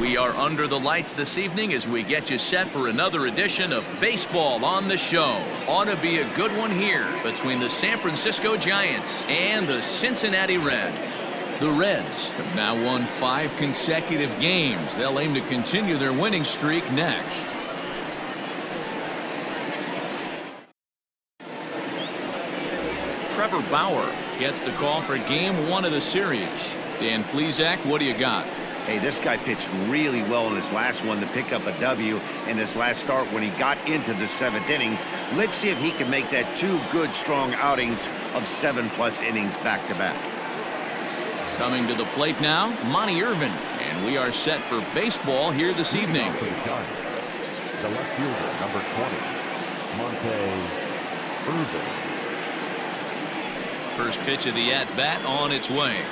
We are under the lights this evening as we get you set for another edition of Baseball on the Show. Ought to be a good one here between the San Francisco Giants and the Cincinnati Reds. The Reds have now won 5 consecutive games. They'll aim to continue their winning streak next. Trevor Bauer gets the call for Game 1 of the series. Dan Plesac, what do you got? Hey, this guy pitched really well in his last one to pick up a W in his last start when he got into the 7th inning. Let's see if he can make that 2 good, strong outings of 7+ innings back-to-back. Coming to the plate now, Monty Irvin, and we are set for baseball here this evening. The left fielder, number 20, Monty Irvin. First pitch of the at-bat on its way.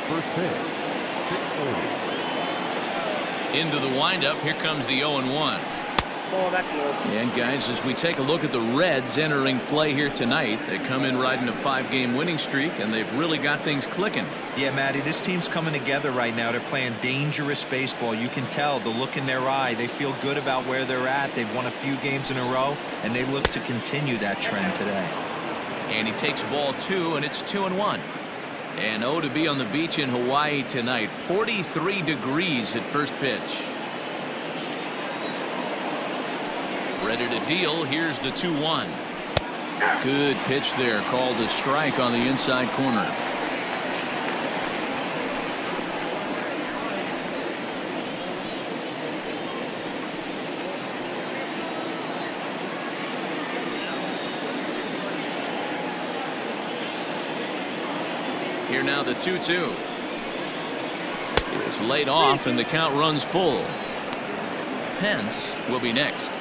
First pitch, 6-0. Into the windup, here comes the 0-1. And guys, as we take a look at the Reds entering play here tonight, they come in riding a 5-game winning streak, and they've really got things clicking. Yeah, Matty, this team's coming together right now. They're playing dangerous baseball. You can tell the look in their eye. They feel good about where they're at. They've won a few games in a row, and they look to continue that trend today. And he takes ball 2, and it's 2-1. And to be on the beach in Hawaii tonight. 43 degrees at first pitch. Ready to deal. Here's the 2-1. Good pitch there, called a strike on the inside corner. Here now the 2-2. It's laid off and the count runs full. Pence will be next.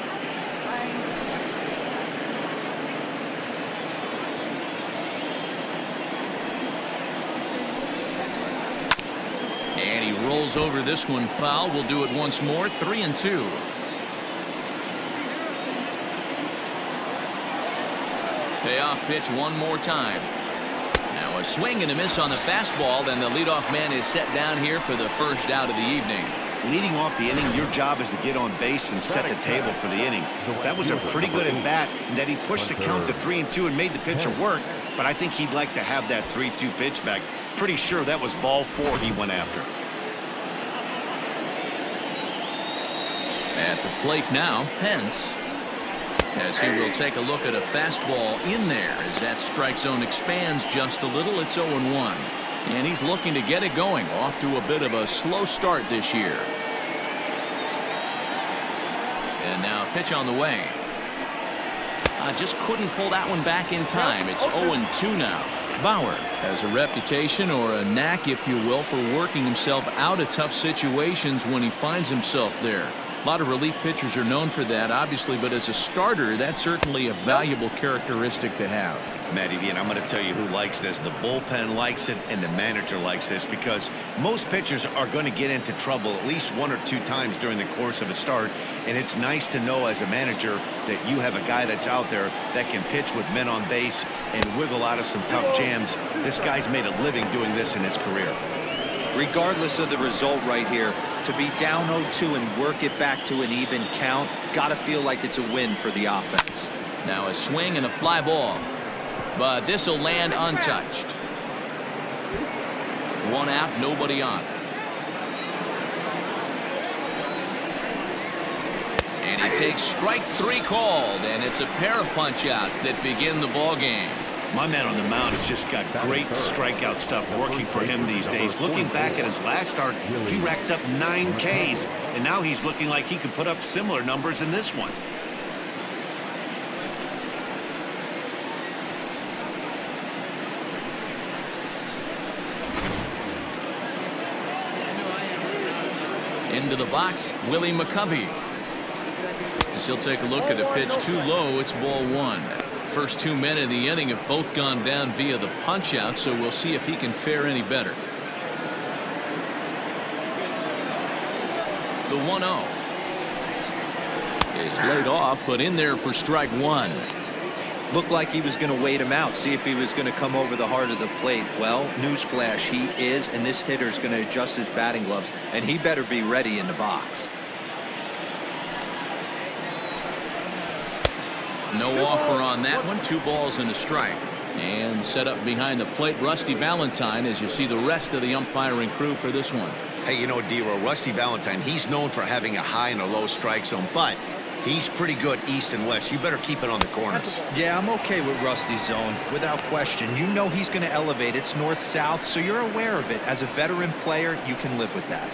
And he rolls over this one foul. We'll do it once more. 3-2. Payoff pitch one more time. Now a swing and a miss on the fastball. Then the leadoff man is set down here for the first out of the evening. Leading off the inning, your job is to get on base and set the table for the inning. That was a pretty good at bat, and that he pushed the count to 3-2 and made the pitcher work. But I think he'd like to have that 3-2 pitch back. Pretty sure that was ball 4 he went after. At the plate now, Pence, as he will take a look at a fastball in there as that strike zone expands just a little. It's 0-1. And he's looking to get it going. Off to a bit of a slow start this year. And now a pitch on the way. Just couldn't pull that one back in time. It's 0-2 now. Bauer has a reputation, or a knack if you will, for working himself out of tough situations when he finds himself there. A lot of relief pitchers are known for that, obviously, but as a starter, that's certainly a valuable characteristic to have. Matty D, and I'm going to tell you who likes this. The bullpen likes it, and the manager likes this, because most pitchers are going to get into trouble at least 1 or 2 times during the course of a start, and it's nice to know as a manager that you have a guy that's out there that can pitch with men on base and wiggle out of some tough jams. This guy's made a living doing this in his career. Regardless of the result right here, to be down 0-2 and work it back to an even count, gotta feel like it's a win for the offense. Now a swing and a fly ball, but this will land untouched. 1 out, nobody on. And he takes strike 3 called, and it's a pair of punch outs that begin the ball game. My man on the mound has just got great strikeout stuff working for him these days. Looking back at his last start, he racked up 9 Ks, and now he's looking like he could put up similar numbers in this one. Into the box, Willie McCovey. As he'll take a look at a pitch too low, it's ball 1. First 2 men in the inning have both gone down via the punch out, so we'll see if he can fare any better. The 1-0. is laid off, but in there for strike one. Looked like he was going to wait him out, see if he was going to come over the heart of the plate. Well, newsflash, he is, and this hitter's going to adjust his batting gloves, and he better be ready in the box. No offer on that one. 2 balls and a strike. And set up behind the plate, Rusty Valentine, as you see the rest of the umpiring crew for this one. Hey, you know, D-Row, Rusty Valentine, he's known for having a high and a low strike zone, but he's pretty good east and west. You better keep it on the corners. Yeah, I'm okay with Rusty's zone, without question. You know he's going to elevate. It's north-south, so you're aware of it. As a veteran player, you can live with that.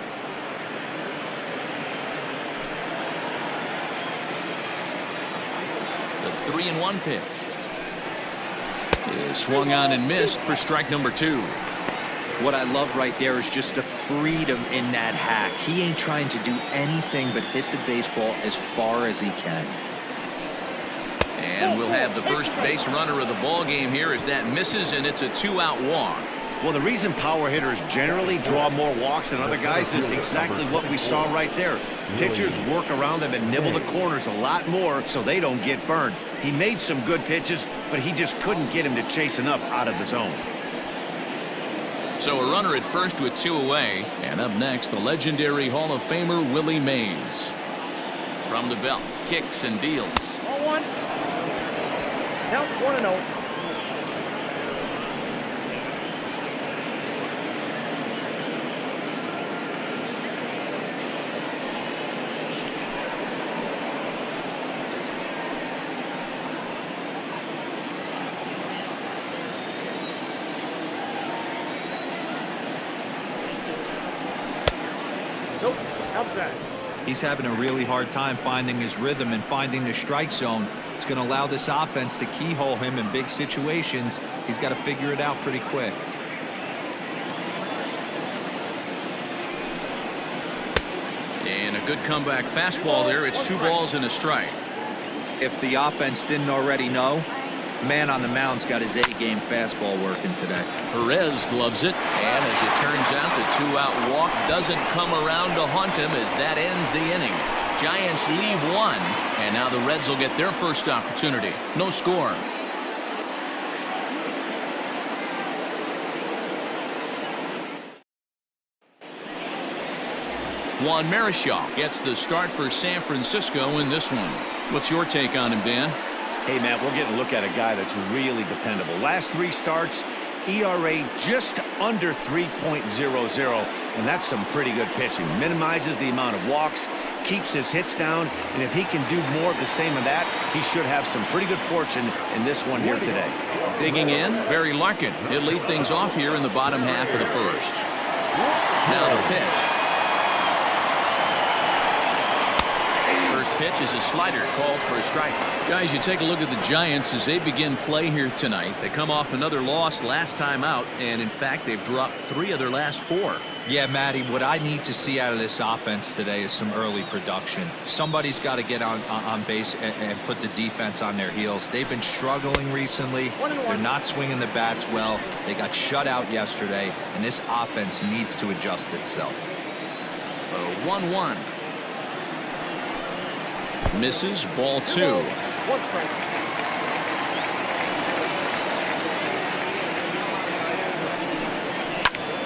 The 3-1 pitch is swung on and missed for strike number 2. What I love right there is just the freedom in that hack. He ain't trying to do anything but hit the baseball as far as he can. And we'll have the first base runner of the ball game here as that misses, and it's a 2-out walk. Well, the reason power hitters generally draw more walks than other guys is exactly what we saw right there. Pitchers work around them and nibble the corners a lot more so they don't get burned. He made some good pitches, but he just couldn't get him to chase enough out of the zone. So a runner at first with 2 away. And up next, the legendary Hall of Famer Willie Mays. From the belt, kicks and deals. 0-1. Count 1-0. Nope, outside. He's having a really hard time finding his rhythm and finding the strike zone. It's going to allow this offense to keyhole him in big situations. He's got to figure it out pretty quick. And a good comeback fastball there. It's 2 balls and a strike. If the offense didn't already know, man on the mound's got his A-game fastball working today. Perez gloves it, and as it turns out, the 2-out walk doesn't come around to haunt him as that ends the inning. Giants leave 1, and now the Reds will get their first opportunity. No score. Juan Marichal gets the start for San Francisco in this one. What's your take on him, Dan? Hey, Matt, we're getting a look at a guy that's really dependable. Last 3 starts, ERA just under 3.00, and that's some pretty good pitching. Minimizes the amount of walks, keeps his hits down, and if he can do more of the same of that, he should have some pretty good fortune in this one here today. Digging in, Barry Larkin. He'll lead things off here in the bottom half of the first. Now the pitch. First pitch is a slider called for a strike. Guys, you take a look at the Giants as they begin play here tonight. They come off another loss last time out, and in fact they've dropped 3 of their last 4. Yeah, Matty, what I need to see out of this offense today is some early production. Somebody's got to get on base and put the defense on their heels. They've been struggling recently. They're not swinging the bats well. They got shut out yesterday, and this offense needs to adjust itself. 1-1. Misses, ball 2. 1 strike.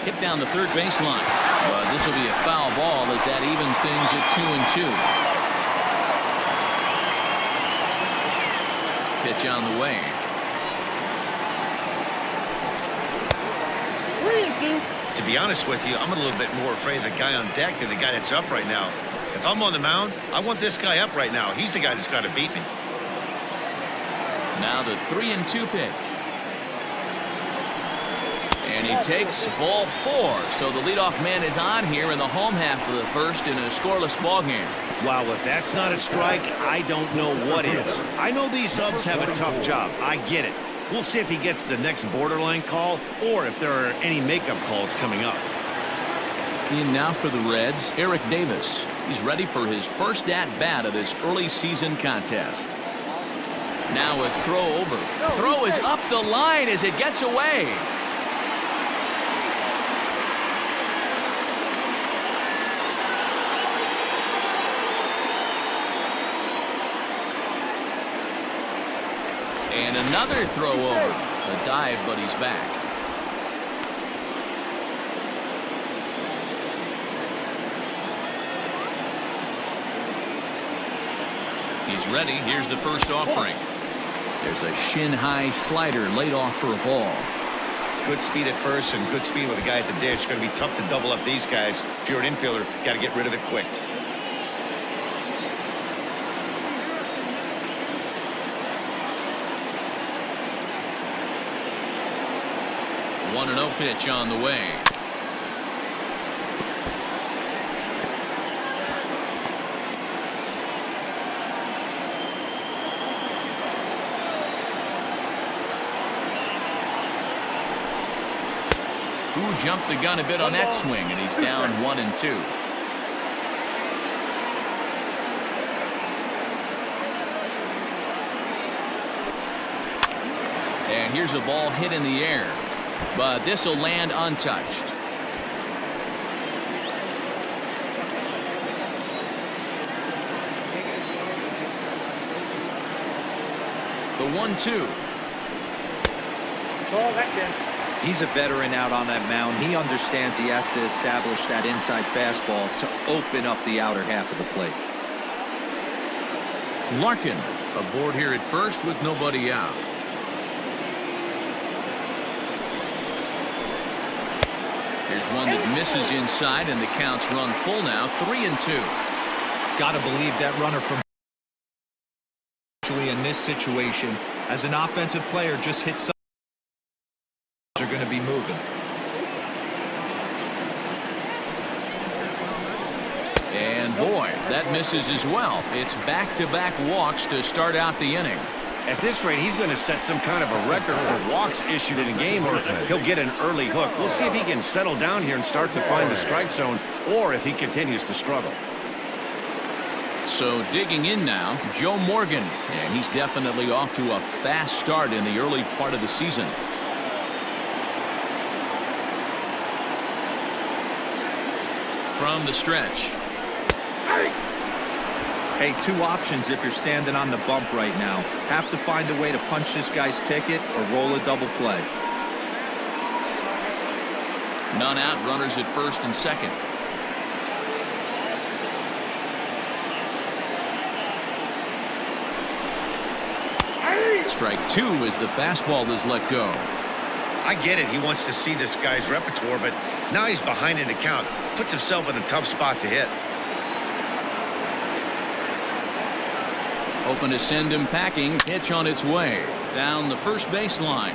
Hit down the third baseline. But this will be a foul ball as that evens things at 2-2. Pitch on the way. 3-2. To be honest with you, I'm a little bit more afraid of the guy on deck than the guy that's up right now. If I'm on the mound, I want this guy up right now. He's the guy that's got to beat me. Now the 3-2 pitch. And he takes ball 4. So the leadoff man is on here in the home half of the first in a scoreless ball game. Wow, if that's not a strike, I don't know what is. I know these subs have a tough job. I get it. We'll see if he gets the next borderline call or if there are any makeup calls coming up. In now for the Reds, Eric Davis. He's ready for his first at-bat of this early season contest. Now a throw over. Throw is up the line as it gets away. Another throw over. A dive, but he's back. He's ready. Here's the first offering. There's a shin-high slider laid off for a ball. Good speed at first and good speed with a guy at the dish. Going to be tough to double up these guys. If you're an infielder, got to get rid of it quick. 1-0 pitch on the way. Who jumped the gun a bit on that swing, and he's down 1-2. And here's a ball hit in the air, but this will land untouched. The 1-2. Ball that in. He's a veteran out on that mound. He understands he has to establish that inside fastball to open up the outer half of the plate. Larkin aboard here at first with nobody out. Here's one that misses inside, and the count's run full now. 3-2. Got to believe that runner from actually in this situation as an offensive player just hit something. Are going to be moving. And boy, that misses as well. It's back-to-back walks to start out the inning. At this rate, he's going to set some kind of a record for walks issued in a game, or he'll get an early hook. We'll see if he can settle down here and start to find the strike zone, or if he continues to struggle. So digging in now, Joe Morgan, and he's definitely off to a fast start in the early part of the season. From the stretch. Hey, two options if you're standing on the bump right now. Have to find a way to punch this guy's ticket or roll a double play. None out, runners at first and second. Strike two as the fastball is let go. I get it. He wants to see this guy's repertoire, but now he's behind in the count. Puts himself in a tough spot to hit. Open to send him packing. Pitch on its way. Down the first baseline.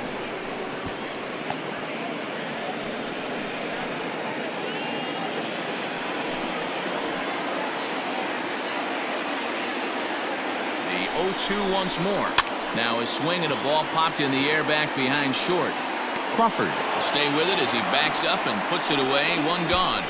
The 0-2 once more. Now a swing and a ball popped in the air back behind short. Crawford will stay with it as he backs up and puts it away. One gone.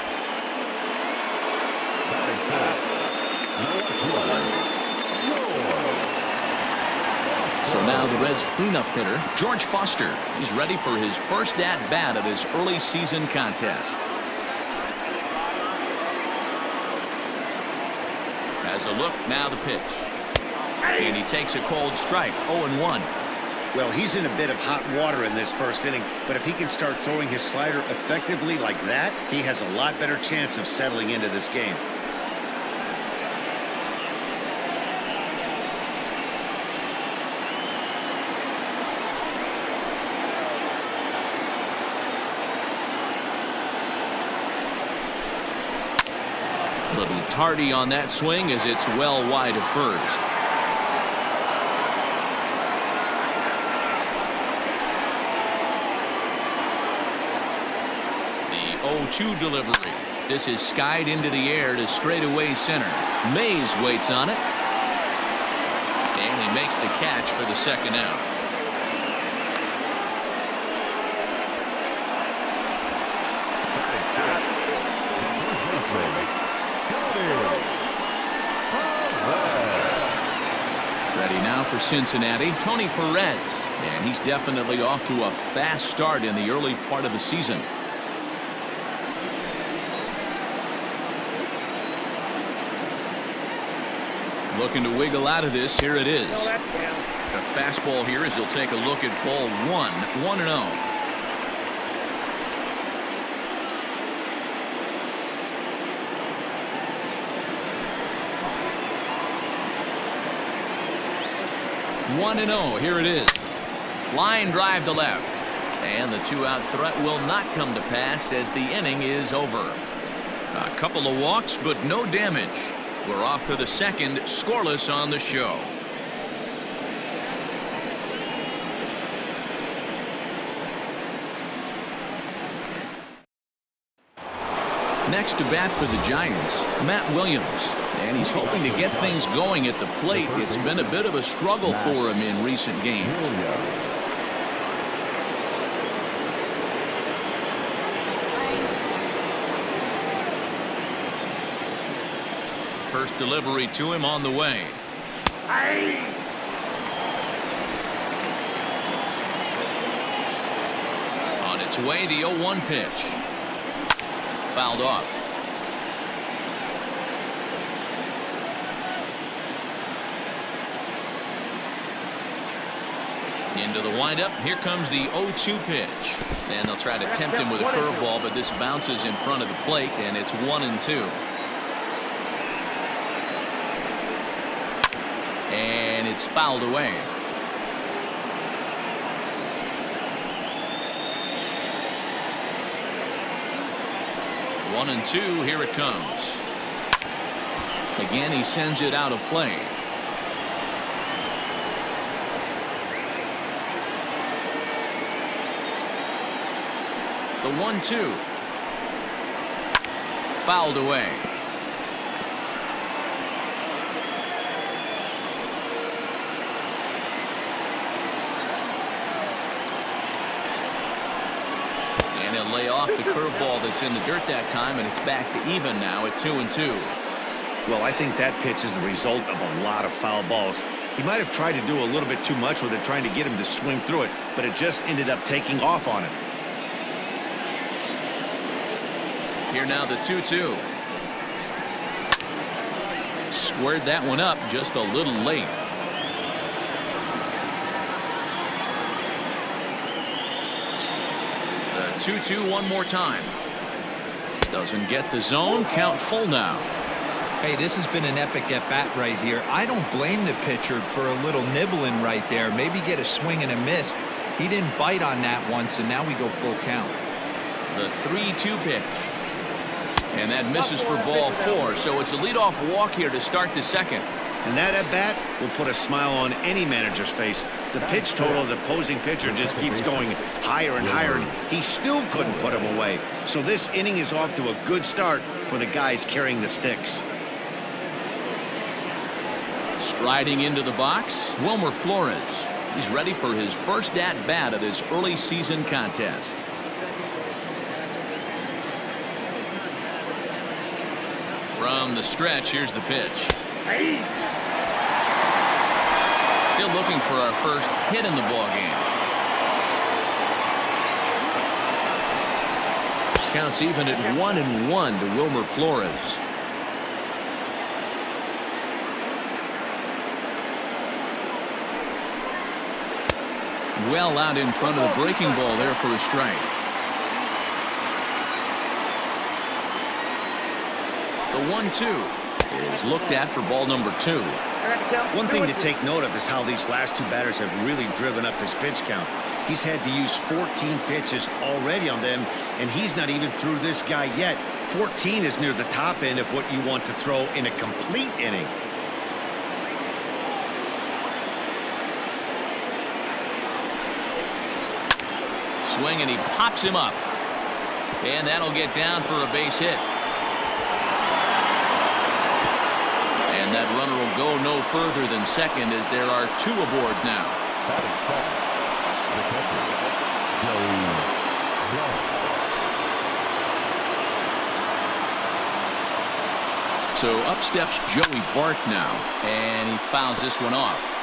So now the Reds cleanup hitter, George Foster. He's ready for his first at-bat of this early season contest. Has a look, now the pitch. And he takes a cold strike, 0-1. Well, he's in a bit of hot water in this first inning, but if he can start throwing his slider effectively like that, he has a lot better chance of settling into this game. A little tardy on that swing as it's well wide of first. The 0-2 delivery. This is skied into the air to straightaway center. Mays waits on it. And he makes the catch for the second out. Ready now for Cincinnati, Tony Perez. And he's definitely off to a fast start in the early part of the season. Looking to wiggle out of this. Here it is. The fastball here as he'll take a look at ball 1-0. Here it is. Line drive to left. And the 2-out threat will not come to pass as the inning is over. A couple of walks, but no damage. We're off to the second, scoreless on the show. Next to bat for the Giants, Matt Williams. And he's hoping to get things going at the plate. It's been a bit of a struggle for him in recent games. First delivery to him on the way. On its way, the 0-1 pitch. Fouled off. Into the windup. Here comes the 0-2 pitch. And they'll try to tempt him with a curveball, but this bounces in front of the plate, and it's 1-2. And it's fouled away. One and two. Here it comes. Again, he sends it out of play. The 1-2. Fouled away. And he'll lay off the curveball that's in the dirt that time, and it's back to even now at 2-2. Well, I think that pitch is the result of a lot of foul balls. He might have tried to do a little bit too much with it, trying to get him to swing through it, but it just ended up taking off on him. Here now the 2-2. Squared that one up just a little late. The 2-2 one more time. Doesn't get the zone. Count full now. Hey, this has been an epic at-bat right here. I don't blame the pitcher for a little nibbling right there. Maybe get a swing and a miss. He didn't bite on that once, and now we go full count. The 3-2 pitch. And that misses for ball 4. So it's a leadoff walk here to start the second. And that at-bat will put a smile on any manager's face. The pitch total of the opposing pitcher just keeps going higher and higher, and he still couldn't put him away. So this inning is off to a good start for the guys carrying the sticks. Striding into the box, Wilmer Flores. He's ready for his first at-bat of this early season contest. From the stretch, here's the pitch. Still looking for our first hit in the ballgame. Counts even at 1-1 to Wilmer Flores. Well out in front of the breaking ball there for a strike. The 1-2 is looked at for ball number 2. One thing to take note of is how these last two batters have really driven up his pitch count. He's had to use 14 pitches already on them, and he's not even through this guy yet. 14 is near the top end of what you want to throw in a complete inning. Swing, and he pops him up. And that'll get down for a base hit. And that runner will go no further than second as there are 2 aboard now. So up steps Joey Bart now, and he fouls this one off.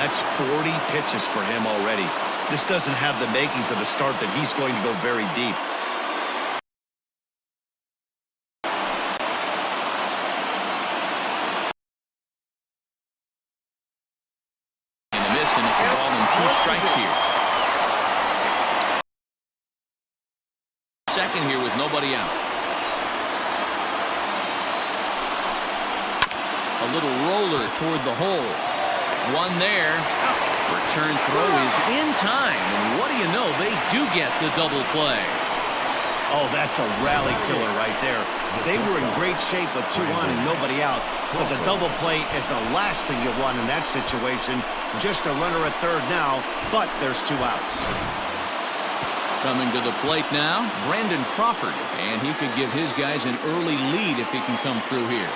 That's 40 pitches for him already. This doesn't have the makings of a start that he's going to go very deep. And a miss, and it's a ball and 2 strikes here. Second here with nobody out. A little roller toward the hole. One there. Return throw is in time, and what do you know, they do get the double play. Oh, that's a rally killer right there. They were in great shape with 2 on and nobody out, but the double play is the last thing you want in that situation. Just a runner at third now, but there's 2 outs. Coming to the plate now, Brandon Crawford, and he could give his guys an early lead if he can come through here.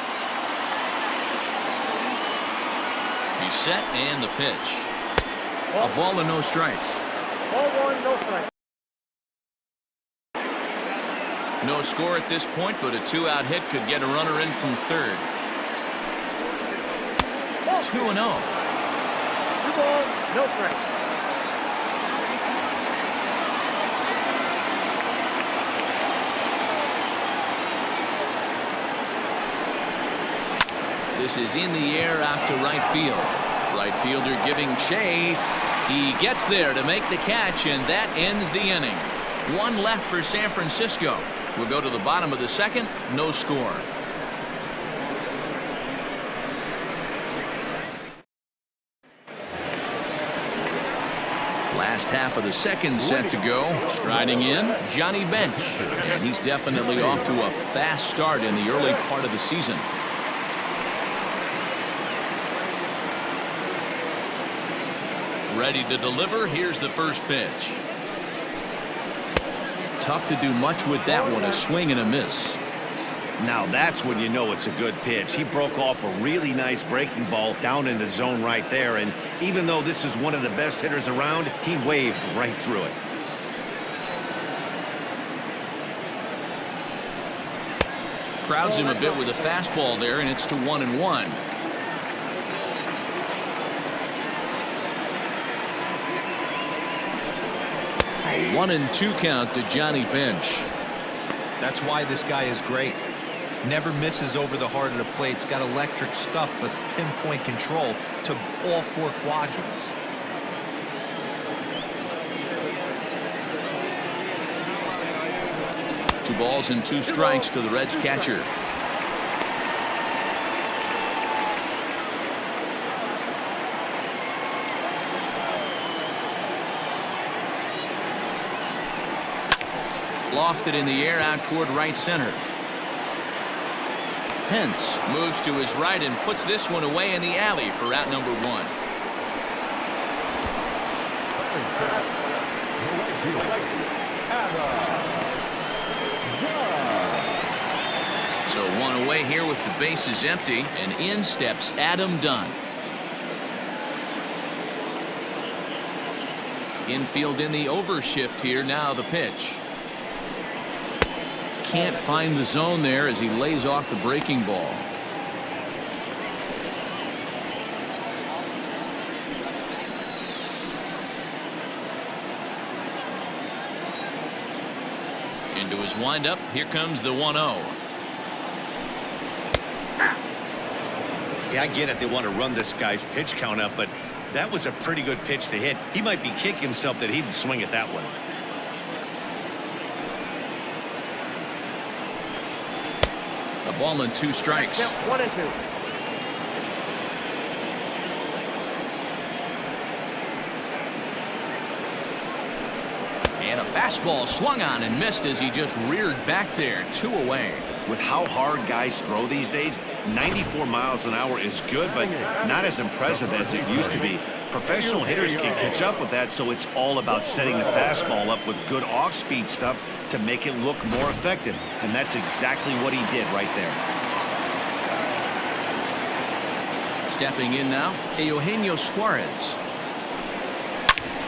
He's set, and the pitch. A ball and no strikes. Ball 1, no strike. No score at this point, but a 2-out hit could get a runner in from third. 2-0. 2 balls, no strike. This is in the air out to right field. Right fielder giving chase. He gets there to make the catch, and that ends the inning. 1 left for San Francisco. We'll go to the bottom of the second. No score. Last half of the second set to go. Striding in, Johnny Bench. And he's definitely off to a fast start in the early part of the season. Ready to deliver. Here's the first pitch. Tough to do much with that one. A swing and a miss. Now that's when you know it's a good pitch. He broke off a really nice breaking ball down in the zone right there, and even though this is one of the best hitters around, he waved right through it. Crowds him a bit with a fastball there, and it's to 1-1. 1-2 count to Johnny Bench. That's why this guy is great. Never misses over the heart of the plate. It's got electric stuff, but pinpoint control to all 4 quadrants. Two balls and 2 strikes to the Reds catcher. Lofted in the air out toward right center. Pence moves to his right and puts this one away in the alley for out number 1. So 1 away here with the bases empty, and in steps Adam Dunn. Infield in the overshift here. Now the pitch. Can't find the zone there as he lays off the breaking ball. Into his windup. Here comes the 1-0. Yeah, I get it. They want to run this guy's pitch count up, but that was a pretty good pitch to hit. He might be kicking himself that he didn't swing at that one. A ball and 2 strikes. 1-2. And a fastball swung on and missed as he just reared back there. 2 away. With how hard guys throw these days, 94 miles an hour is good, but not as impressive as it used to be. Professional hitters can catch up with that, so it's all about setting the fastball up with good off-speed stuff to make it look more effective, and that's exactly what he did right there. Stepping in now, Eugenio Suarez.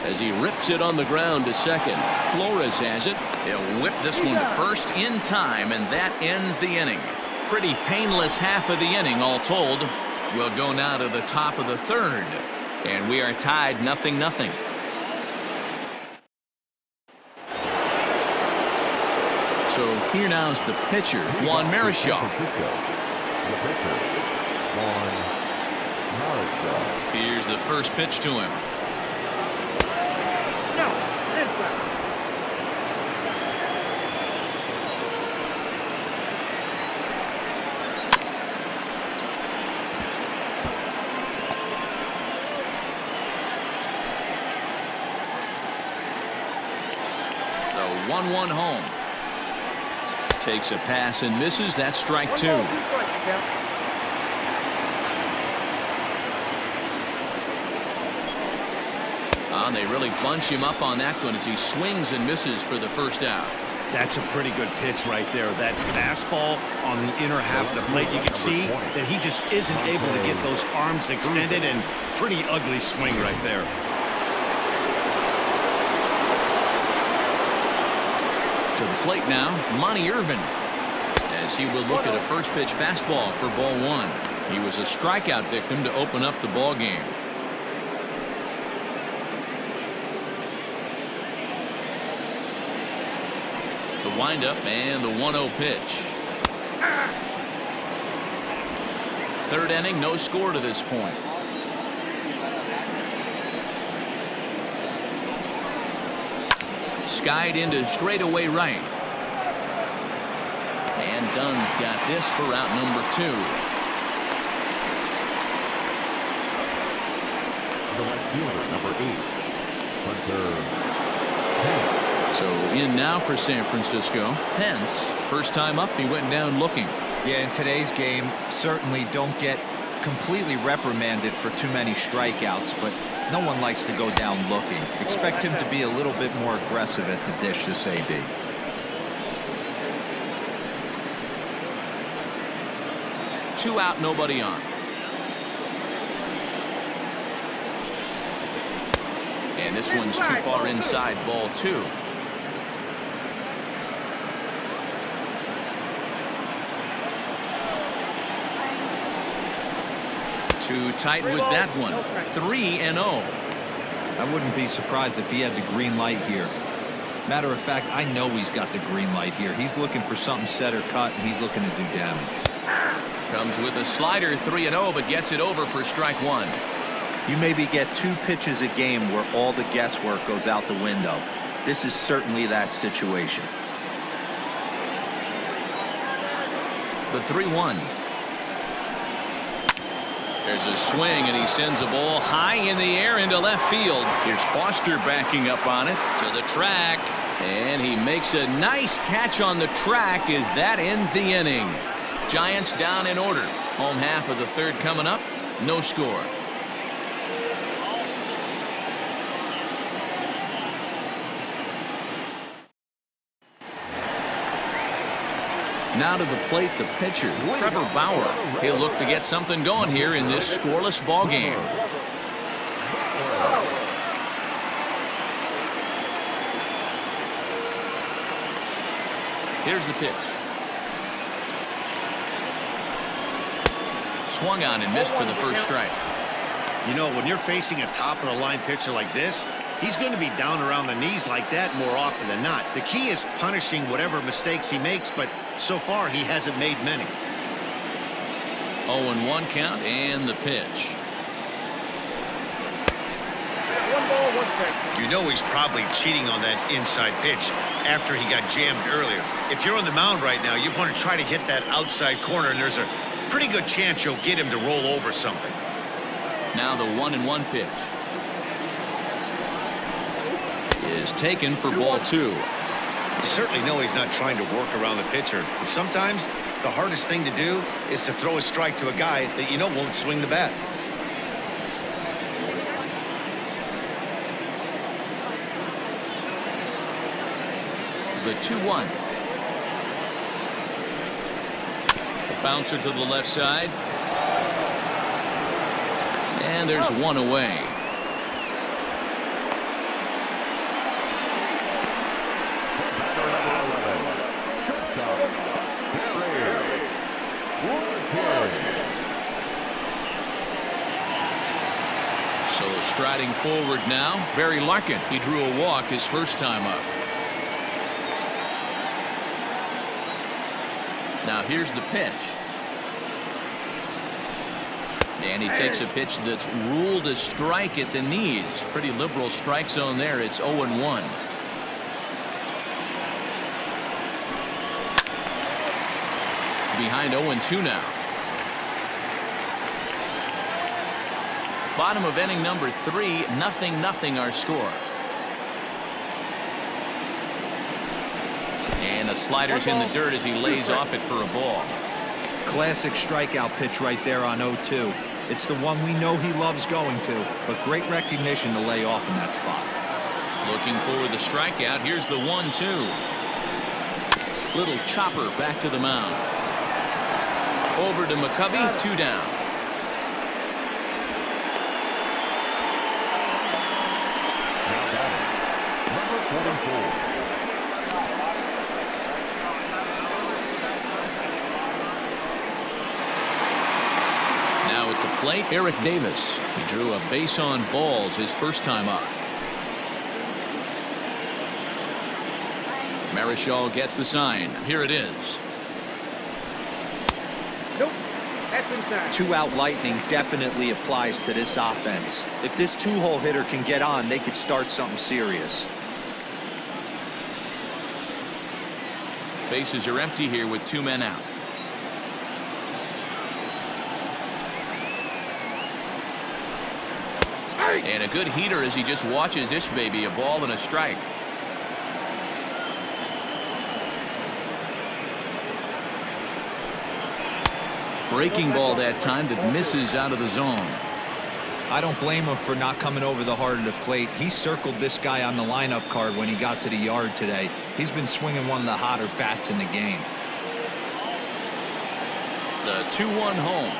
As he rips it on the ground to second. Flores has it. He'll whip this one to first in time, and that ends the inning. Pretty painless half of the inning all told. We'll go now to the top of the third. And we are tied 0-0. So here now is the pitcher, Juan Marichal. The pitcher, Juan Marichal. Here's the first pitch to him. No, inside. The 1-1 home. Takes a pass and misses. That's strike 2. And they really bunch him up on that one as he swings and misses for the first out. That's a pretty good pitch right there. That fastball on the inner half of the plate. You can see that he just isn't able to get those arms extended, and pretty ugly swing right there. To the plate now, Monty Irvin, as he will look at a first pitch fastball for ball 1. He was a strikeout victim to open up the ball game. The windup and the 1-0 pitch. Third inning, no score to this point. Skied into straightaway right. And Dunn's got this for out number 2. The right fielder, number 8, Hunter. So in now for San Francisco. Pence, first time up, he went down looking. Yeah, in today's game, certainly don't get completely reprimanded for too many strikeouts, but no one likes to go down looking. Expect him to be a little bit more aggressive at the dish this AB. Two out, nobody on. And this one's too far inside, ball 2. Too tight with that one. 3-0. I wouldn't be surprised if he had the green light here. Matter of fact, I know he's got the green light here. He's looking for something set or cut, and he's looking to do damage. Comes with a slider, 3-0, but gets it over for strike 1. You maybe get 2 pitches a game where all the guesswork goes out the window. This is certainly that situation. The 3-1. There's a swing, and he sends a ball high in the air into left field. Here's Foster backing up on it to the track, and he makes a nice catch on the track as that ends the inning. Giants down in order. Home half of the third coming up. No score. Now to the plate, the pitcher, Trevor Bauer. He'll look to get something going here in this scoreless ball game. Here's the pitch. Swung on and missed for the first strike. You know, when you're facing a top-of-the-line pitcher like this, he's going to be down around the knees like that more often than not. The key is punishing whatever mistakes he makes, but so far he hasn't made many. 0-1 count and the pitch. 1 ball, 1 strike. You know he's probably cheating on that inside pitch after he got jammed earlier. If you're on the mound right now, you want to try to hit that outside corner, and there's a pretty good chance you'll get him to roll over something. Now the 1-1 pitch is taken for ball 2. You certainly know he's not trying to work around the pitcher, but sometimes the hardest thing to do is to throw a strike to a guy that you know won't swing the bat. The 2-1. The bouncer to the left side. And there's one away. So Striding forward now, Barry Larkin. He drew a walk his first time up. Now here's the pitch. And he takes a pitch that's ruled a strike at the knees. Pretty liberal strike zone there. It's 0-1. Behind 0-2 now. Bottom of inning number 3, 0-0 our score. And the slider's in the dirt as he lays off it for a ball. Classic strikeout pitch right there on 0-2. It's the one we know he loves going to, but great recognition to lay off in that spot. Looking for the strikeout. Here's the 1-2. Little chopper back to the mound. Over to McCovey, 2 down. Now batting, number 44. Now at the plate, Eric Davis. He drew a base on balls his first time up. Marichal gets the sign. Here it is. Nope. That's inside. 2-out lightning definitely applies to this offense. If this 2-hole hitter can get on, they could start something serious. Bases are empty here with 2 men out. And a good heater as he just watches this baby. A ball and a strike. Breaking ball that time that misses out of the zone. I don't blame him for not coming over the heart of the plate. He circled this guy on the lineup card when he got to the yard today. He's been swinging one of the hotter bats in the game. The 2-1 home.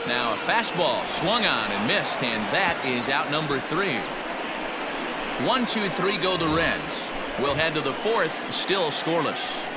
Now a fastball swung on and missed, and that is out number 3. 1, 2, 3 go the Reds. We'll head to the 4th, still scoreless.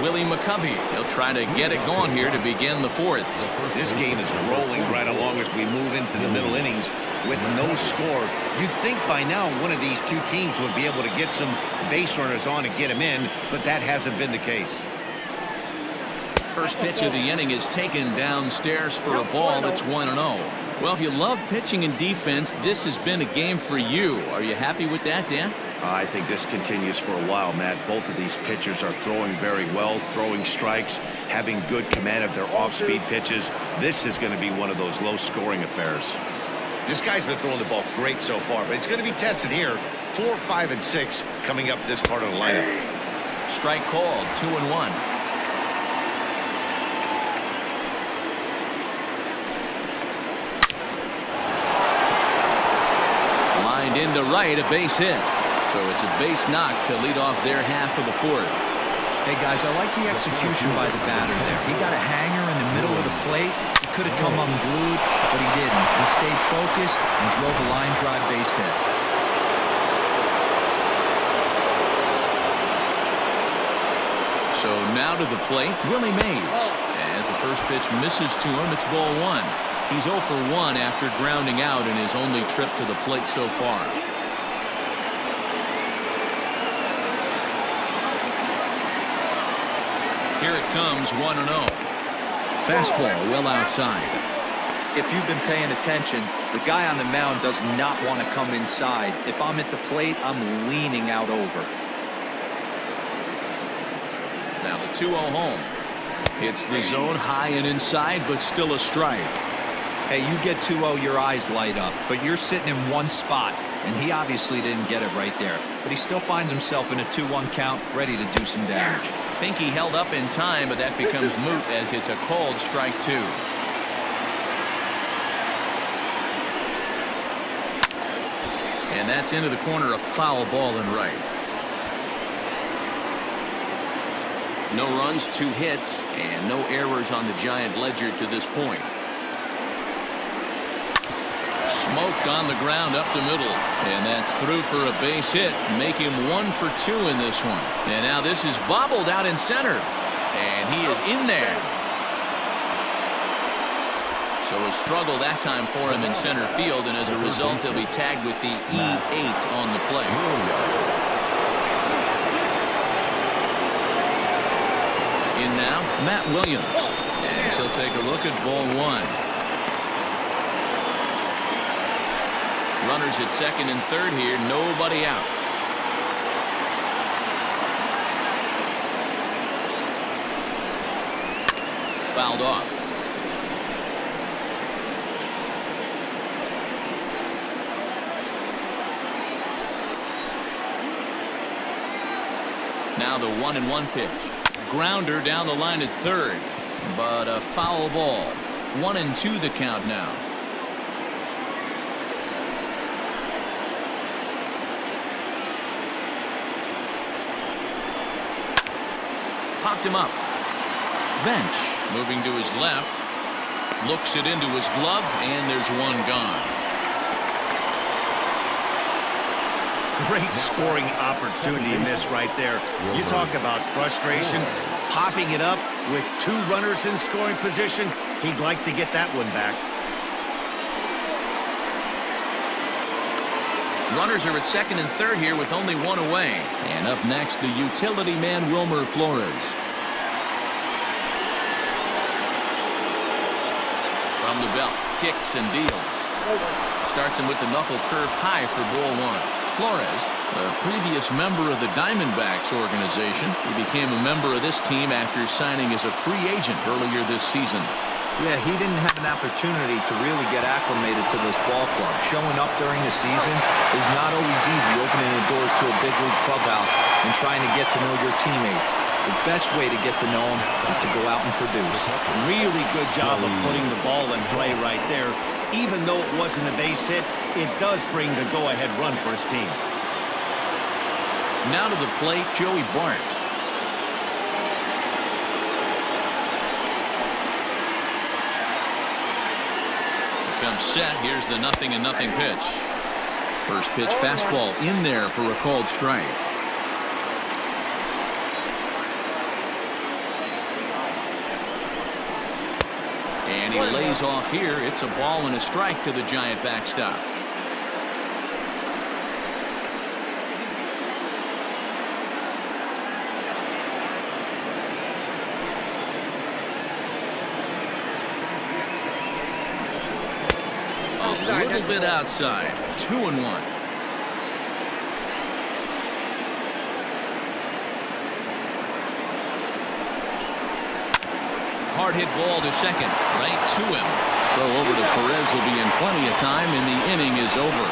Willie McCovey. He'll try to get it going here to begin the 4th. This game is rolling right along as we move into the middle innings with no score. You'd think by now one of these two teams would be able to get some base runners on and get them in, but that hasn't been the case. First pitch of the inning is taken downstairs for a ball. It's 1-0. Well, if you love pitching and defense, this has been a game for you. Are you happy with that, Dan? I think this continues for a while, Matt. Both of these pitchers are throwing very well, throwing strikes, having good command of their off-speed pitches. This is going to be one of those low-scoring affairs. This guy's been throwing the ball great so far, but it's going to be tested here. 4, 5, and 6 coming up this part of the lineup. Strike called, 2-1. Lined into right, a base hit. So it's a base knock to lead off their half of the 4th. Hey, guys, I like the execution by the batter there. He got a hanger in the middle of the plate. He could have come unglued, but he didn't. He stayed focused and drove a line drive base hit. So now to the plate, Willie Mays. As the first pitch misses to him, it's ball 1. He's 0 for 1 after grounding out in his only trip to the plate so far. Here it comes, 1-0. Fastball well outside. If you've been paying attention, the guy on the mound does not want to come inside. If I'm at the plate, I'm leaning out over. Now the 2-0 home. Hits the zone high and inside, but still a strike. Hey, you get 2-0, your eyes light up, but you're sitting in one spot, and he obviously didn't get it right there. But he still finds himself in a 2-1 count, ready to do some damage. Think he held up in time, but that becomes moot as it's a called strike 2. And that's into the corner, a foul ball and right. No runs, 2 hits, and no errors on the Giant ledger to this point. Smoked on the ground up the middle, and that's through for a base hit. Make him 1 for 2 in this one. And now this is bobbled out in center, and he is in there. So a struggle that time for him in center field, and as a result he'll be tagged with the E8 on the play. In now, Matt Williams, as he'll take a look at ball 1. Runners at second and third here, nobody out. Fouled off. Now the 1-1 pitch. Grounder down the line at third, but a foul ball. 1-2 the count now. Popped him up. Bench moving to his left. Looks it into his glove, and there's 1 gone. Great scoring opportunity miss right there. You talk about frustration. Popping it up with 2 runners in scoring position. He'd like to get that one back. Runners are at second and third here with only 1 away. And up next, the utility man, Wilmer Flores. From the belt, kicks and deals. Starts him with the knuckle curve high for ball 1. Flores, a previous member of the Diamondbacks organization, he became a member of this team after signing as a free agent earlier this season. Yeah, he didn't have an opportunity to really get acclimated to this ball club. Showing up during the season is not always easy, opening the doors to a big league clubhouse and trying to get to know your teammates. The best way to get to know them is to go out and produce. Really good job of putting the ball in play right there. Even though it wasn't a base hit, it does bring the go-ahead run for his team. Now to the plate, Joey Bart. Comes set. Here's the 0-0 pitch. First pitch fastball in there for a called strike. And he lays off here. It's a ball and a strike to the Giant backstop. A little bit outside. 2-1. Hard hit ball to second, right to him. Throw over to Perez will be in plenty of time, and the inning is over.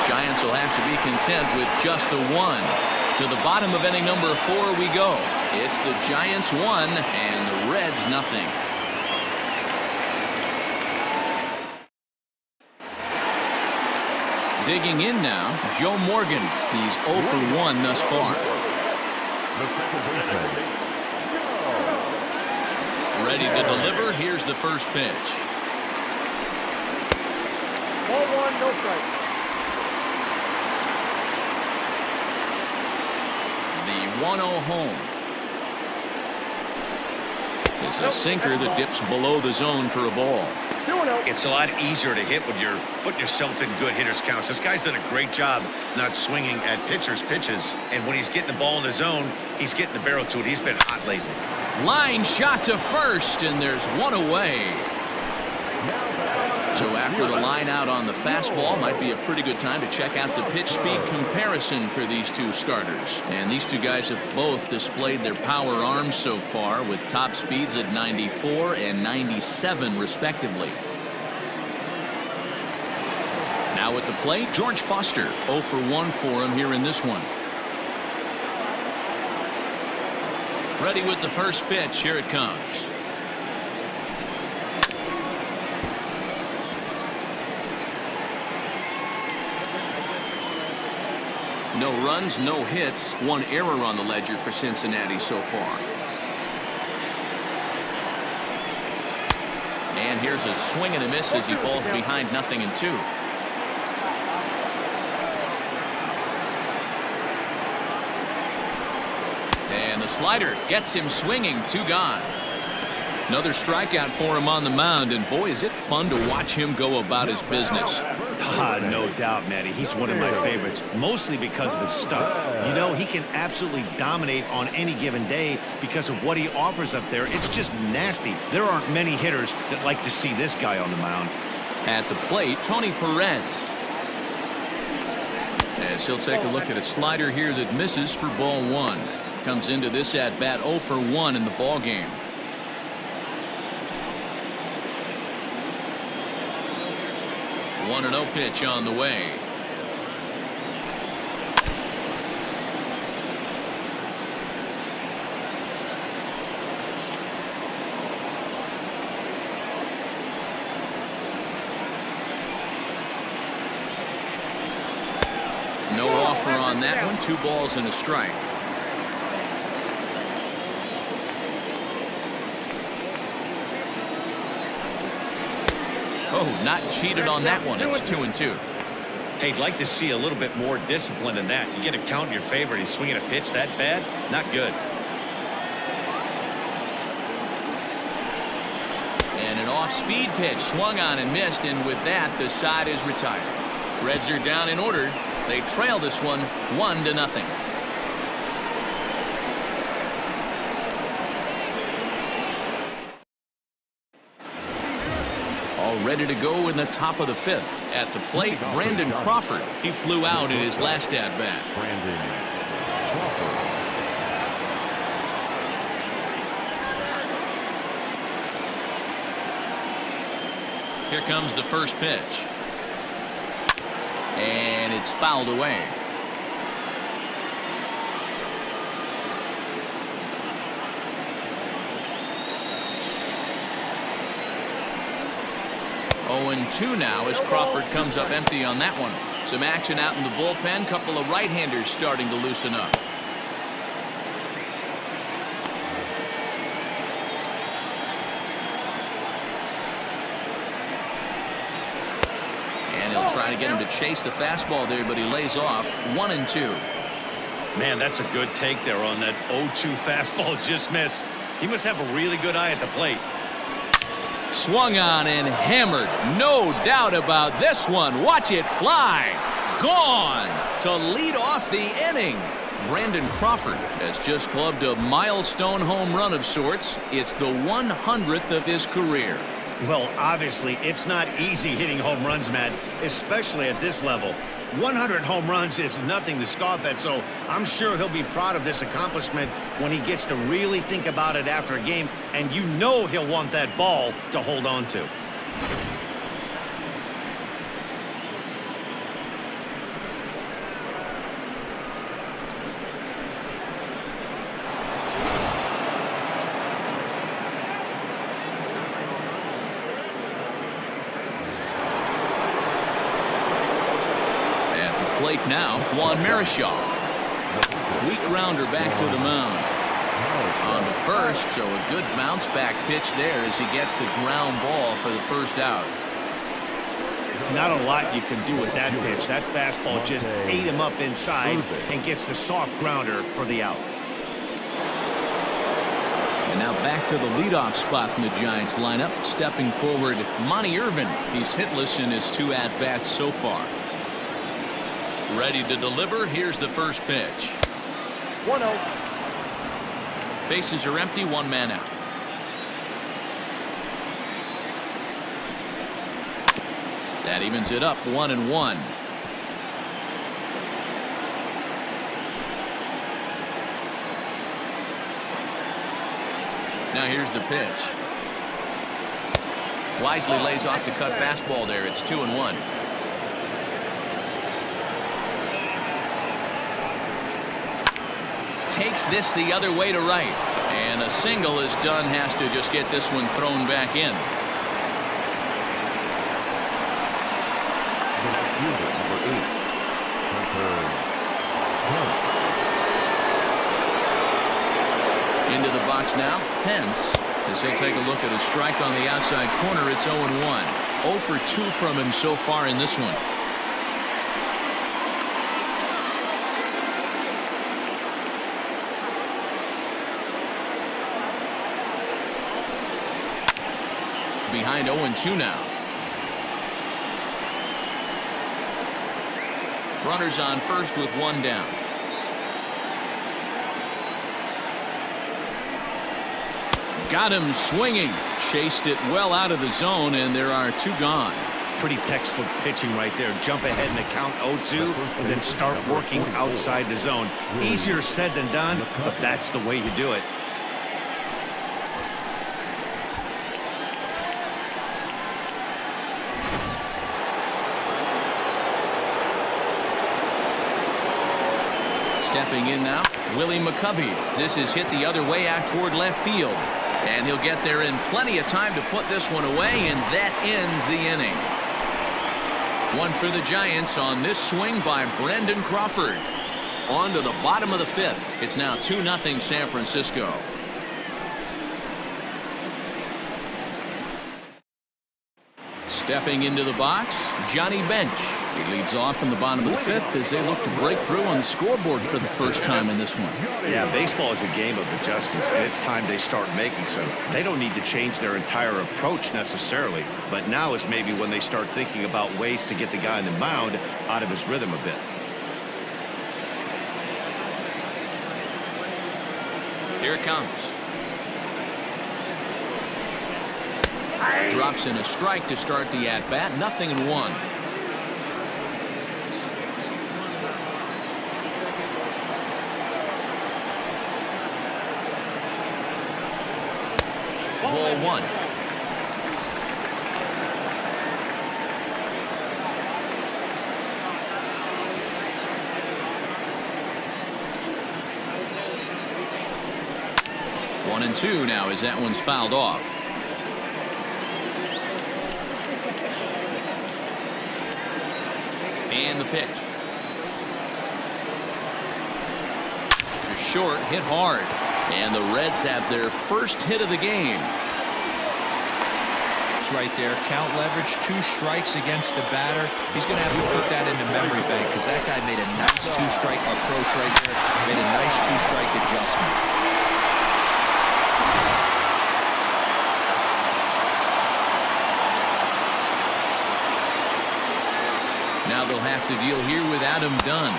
Giants will have to be content with just the 1. To the bottom of inning number 4 we go. It's the Giants 1 and the Reds nothing. Digging in now, Joe Morgan. He's 0 for 1 thus far. Ready to deliver. Here's the first pitch. Ball 1, no strike. The 1-0 home. It's a sinker that dips below the zone for a ball. It's a lot easier to hit when you're putting yourself in good hitters counts. This guy's done a great job not swinging at pitchers' pitches. And when he's getting the ball in the zone, he's getting the barrel to it. He's been hot lately. Line shot to first, and there's 1 away. So after the line out on the fastball, might be a pretty good time to check out the pitch speed comparison for these 2 starters. And these 2 guys have both displayed their power arms so far with top speeds at 94 and 97 respectively. Now at the plate, George Foster. 0 for 1 for him here in this one. Ready with the first pitch. Here it comes. No runs, no hits, one error on the ledger for Cincinnati so far. And here's a swing and a miss as he falls behind 0-2. And the slider gets him swinging. 2 gone. Another strikeout for him on the mound, and boy, is it fun to watch him go about his business. No doubt, Matty. He's one of my favorites, mostly because of his stuff. You know, he can absolutely dominate on any given day because of what he offers up there. It's just nasty. There aren't many hitters that like to see this guy on the mound. At the plate, Tony Perez. As he'll take a look at a slider here that misses for ball 1. Comes into this at bat 0 for 1 in the ball game. One 1-0 pitch on the way. No offer on that one. 2 balls and a strike. Oh, not cheated on that one. It's 2-2. Hey, I'd like to see a little bit more discipline in that. You get a count in your favor. He's swinging a pitch that bad. Not good. And an off-speed pitch swung on and missed, and with that, the side is retired. Reds are down in order. They trail this one 1-0. All ready to go in the top of the 5th. At the plate, Brandon Crawford. He flew out in his last at-bat. Brandon Crawford. Here comes the first pitch. And it's fouled away. And 2 now as Crawford comes up empty on that one. Some action out in the bullpen. Couple of right-handers starting to loosen up. And he'll try to get him to chase the fastball there, but he lays off. 1-2. Man, that's a good take there on that 0-2 fastball. Just missed. He must have a really good eye at the plate. Swung on and hammered. No doubt about this one. Watch it fly. Gone to lead off the inning. Brandon Crawford has just clubbed a milestone home run of sorts. It's the 100th of his career. Well, obviously, it's not easy hitting home runs, Matt, especially at this level. 100 home runs is nothing to scoff at, so I'm sure he'll be proud of this accomplishment when he gets to really think about it after a game, and you know he'll want that ball to hold on to. Plate now, Juan Marichal. Weak grounder back to the mound. On to first, so a good bounce back pitch there as he gets the ground ball for the first out. Not a lot you can do with that pitch. That fastball just ate him up inside and gets the soft grounder for the out. And now back to the leadoff spot in the Giants lineup. Stepping forward, Monty Irvin. He's hitless in his 2 at-bats so far. Ready to deliver. Here's the first pitch. 1-0. Bases are empty. 1 man out. That evens it up 1-1. Now here's the pitch. Wisely lays off the cut fastball there. It's 2-1. Takes this the other way to right, and a single is done. Has to just get this one thrown back in. Number 8, Into the box now, Pence, as he'll take a look at a strike on the outside corner. It's 0-1. 0 for 2 from him so far in this one. Behind 0-2 now. Runners on first with one down. Got him swinging. Chased it well out of the zone, and there are 2 gone. Pretty textbook pitching right there. Jump ahead in the count 0-2 and then start working outside the zone. Easier said than done, but that's the way you do it. Stepping in now, Willie McCovey. This is hit the other way out toward left field. And he'll get there in plenty of time to put this one away, and that ends the inning. One for the Giants on this swing by Brandon Crawford. On to the bottom of the 5th. It's now 2-0 San Francisco. Stepping into the box, Johnny Bench. He leads off in the bottom of the 5th as they look to break through on the scoreboard for the first time in this one. Yeah, baseball is a game of adjustments, and it's time they start making some. They don't need to change their entire approach necessarily, but now is maybe when they start thinking about ways to get the guy on the mound out of his rhythm a bit. Here it comes. Drops in a strike to start the at-bat. 0-1. Ball 1. One and 2 now as that one's fouled off. And the pitch. To short, hit hard. And the Reds have their first hit of the game. It's right there. Count leverage, 2 strikes against the batter. He's going to have to put that in the memory bank because that guy made a nice 2-strike approach right there. Made a nice 2-strike adjustment. Now they'll have to deal here with Adam Dunn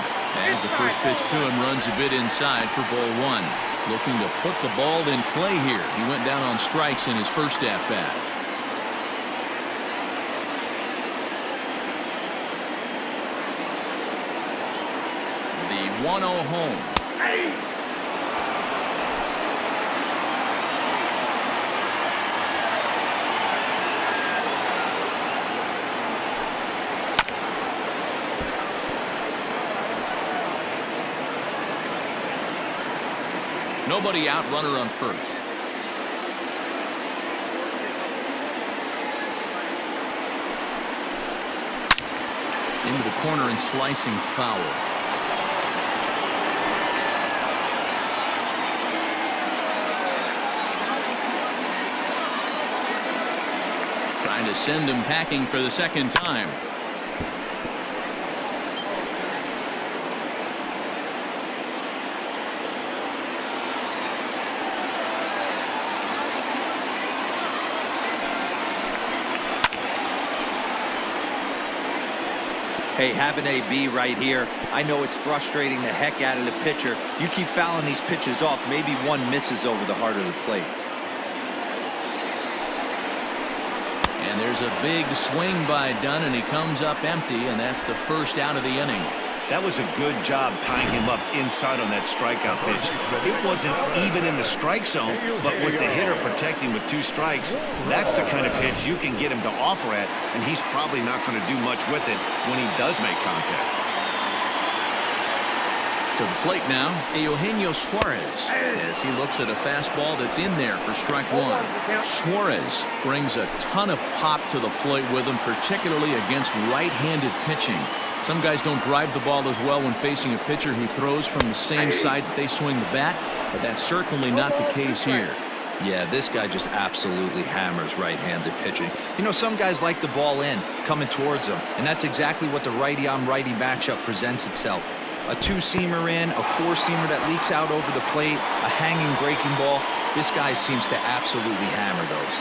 as the first pitch to him runs a bit inside for ball 1. Looking to put the ball in play here. He went down on strikes in his first at-bat. The 1-0 home. Nobody out, runner on first. Into the corner and slicing foul. Trying to send him packing for the second time. Hey, have an AB right here. I know it's frustrating the heck out of the pitcher. You keep fouling these pitches off, maybe one misses over the heart of the plate. And there's a big swing by Dunn, and he comes up empty, and that's the first out of the inning. That was a good job tying him up inside on that strikeout pitch. It wasn't even in the strike zone, but with the hitter protecting with 2 strikes, that's the kind of pitch you can get him to offer at, and he's probably not going to do much with it when he does make contact. To the plate now, Eugenio Suarez, as he looks at a fastball that's in there for strike 1. Suarez brings a ton of pop to the plate with him, particularly against right-handed pitching. Some guys don't drive the ball as well when facing a pitcher who throws from the same side that they swing the bat, but that's certainly not the case here. Yeah, this guy just absolutely hammers right-handed pitching. You know, some guys like the ball in, coming towards them, and that's exactly what the righty-on-righty matchup presents itself. A two-seamer in, a four-seamer that leaks out over the plate, a hanging breaking ball. This guy seems to absolutely hammer those.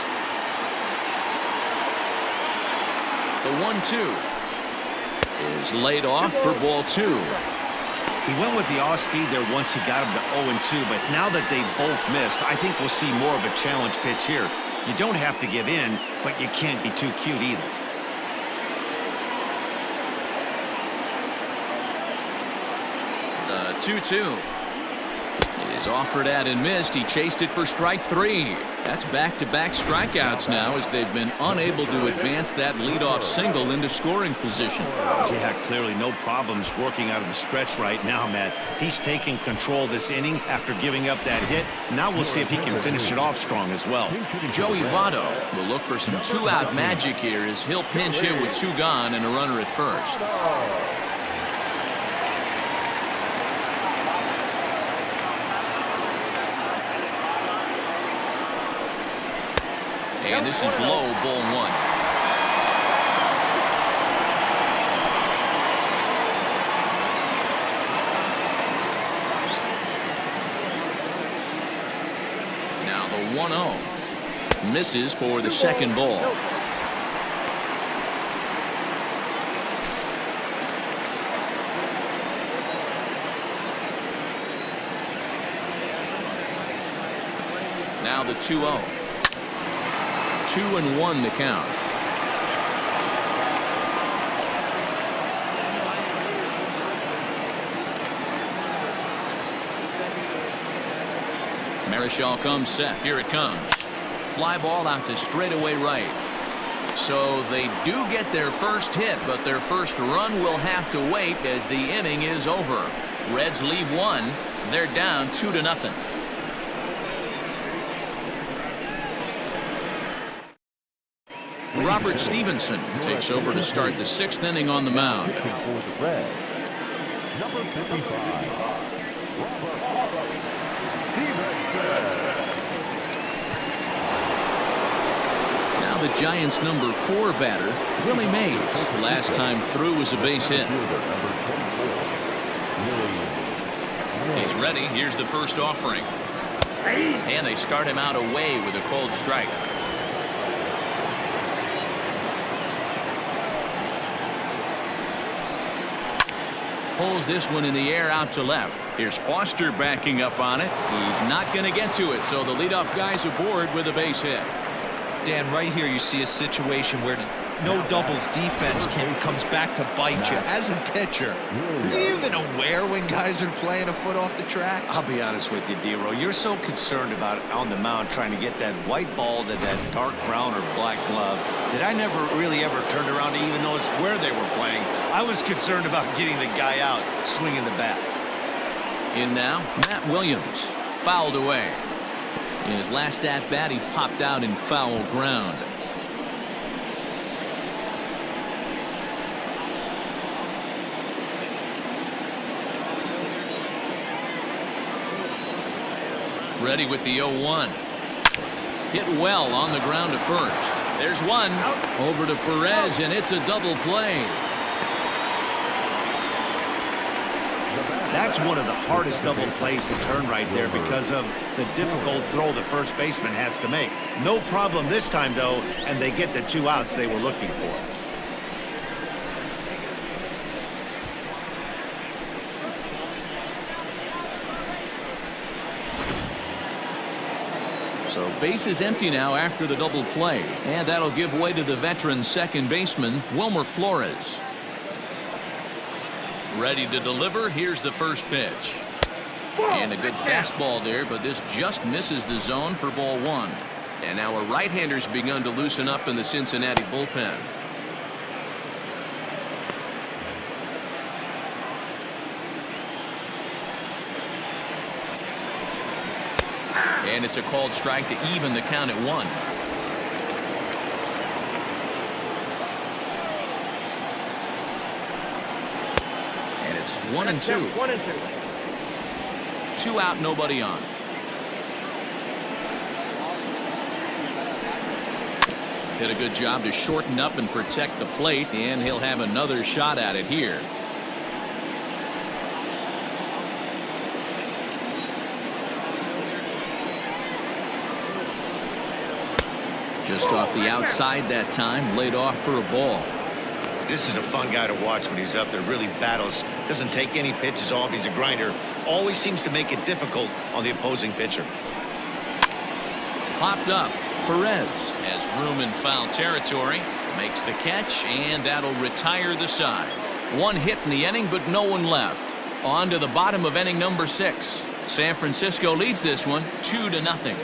The 1-2 is laid off for ball 2. He went with the off-speed there once he got him to 0-2, but now that they both missed, I think we'll see more of a challenge pitch here. You don't have to give in, but you can't be too cute either. The 2-2 is offered at and missed. He chased it for strike 3. That's back-to-back strikeouts now as they've been unable to advance that leadoff single into scoring position. Yeah, clearly no problems working out of the stretch right now, Matt. He's taking control this inning after giving up that hit. Now we'll see if he can finish it off strong as well. Joey Votto will look for some two-out magic here as he'll pinch hit with 2 gone and a runner at first. And this is low, ball 1. Now the 1-0 misses for the second ball. Now the 2-0. 2-1 the count. Marichal comes set. Here it comes. Fly ball out to straightaway right. So they do get their first hit, but their first run will have to wait as the inning is over. Reds leave 1. They're down 2-0. Robert Stevenson takes over to start the 6th inning on the mound. Number 55, Now the Giants' number 4 batter, Willie Mays. Last time through was a base hit. He's ready. Here's the first offering. And they start him out away with a cold strike. Pulls this one in the air out to left. Here's Foster backing up on it. He's not going to get to it, so the leadoff guy's aboard with a base hit. Dan, right here you see a situation where no doubles defense comes back to bite you. As a pitcher, are you even aware when guys are playing a foot off the track? I'll be honest with you, D-Row. You're so concerned about on the mound trying to get that white ball to that dark brown or black glove that I never really ever turned around to even notice where they were playing. I was concerned about getting the guy out swinging the bat. In now, Matt Williams. Fouled away. In his last at-bat, he popped out in foul ground. Ready with the 0-1. Hit well on the ground to first. There's one. Over to Perez, and it's a double play. That's one of the hardest double plays to turn right there because of the difficult throw the first baseman has to make. No problem this time, though, and they get the 2 outs they were looking for. So base is empty now after the double play, and that'll give way to the veteran second baseman, Wilmer Flores. Ready to deliver. Here's the first pitch. And a good fastball there, but this just misses the zone for ball 1. And now a right-hander's begun to loosen up in the Cincinnati bullpen. And it's a called strike to even the count at 1. It's 1-2. 1-2. 2 out, nobody on. Did a good job to shorten up and protect the plate, and he'll have another shot at it here. Just off the outside that time, laid off for a ball. This is a fun guy to watch when he's up there. Really battles. Doesn't take any pitches off. He's a grinder. Always seems to make it difficult on the opposing pitcher. Popped up. Perez has room in foul territory. Makes the catch, and that'll retire the side. 1 hit in the inning, but no one left. On to the bottom of inning number 6. San Francisco leads this one 2-0.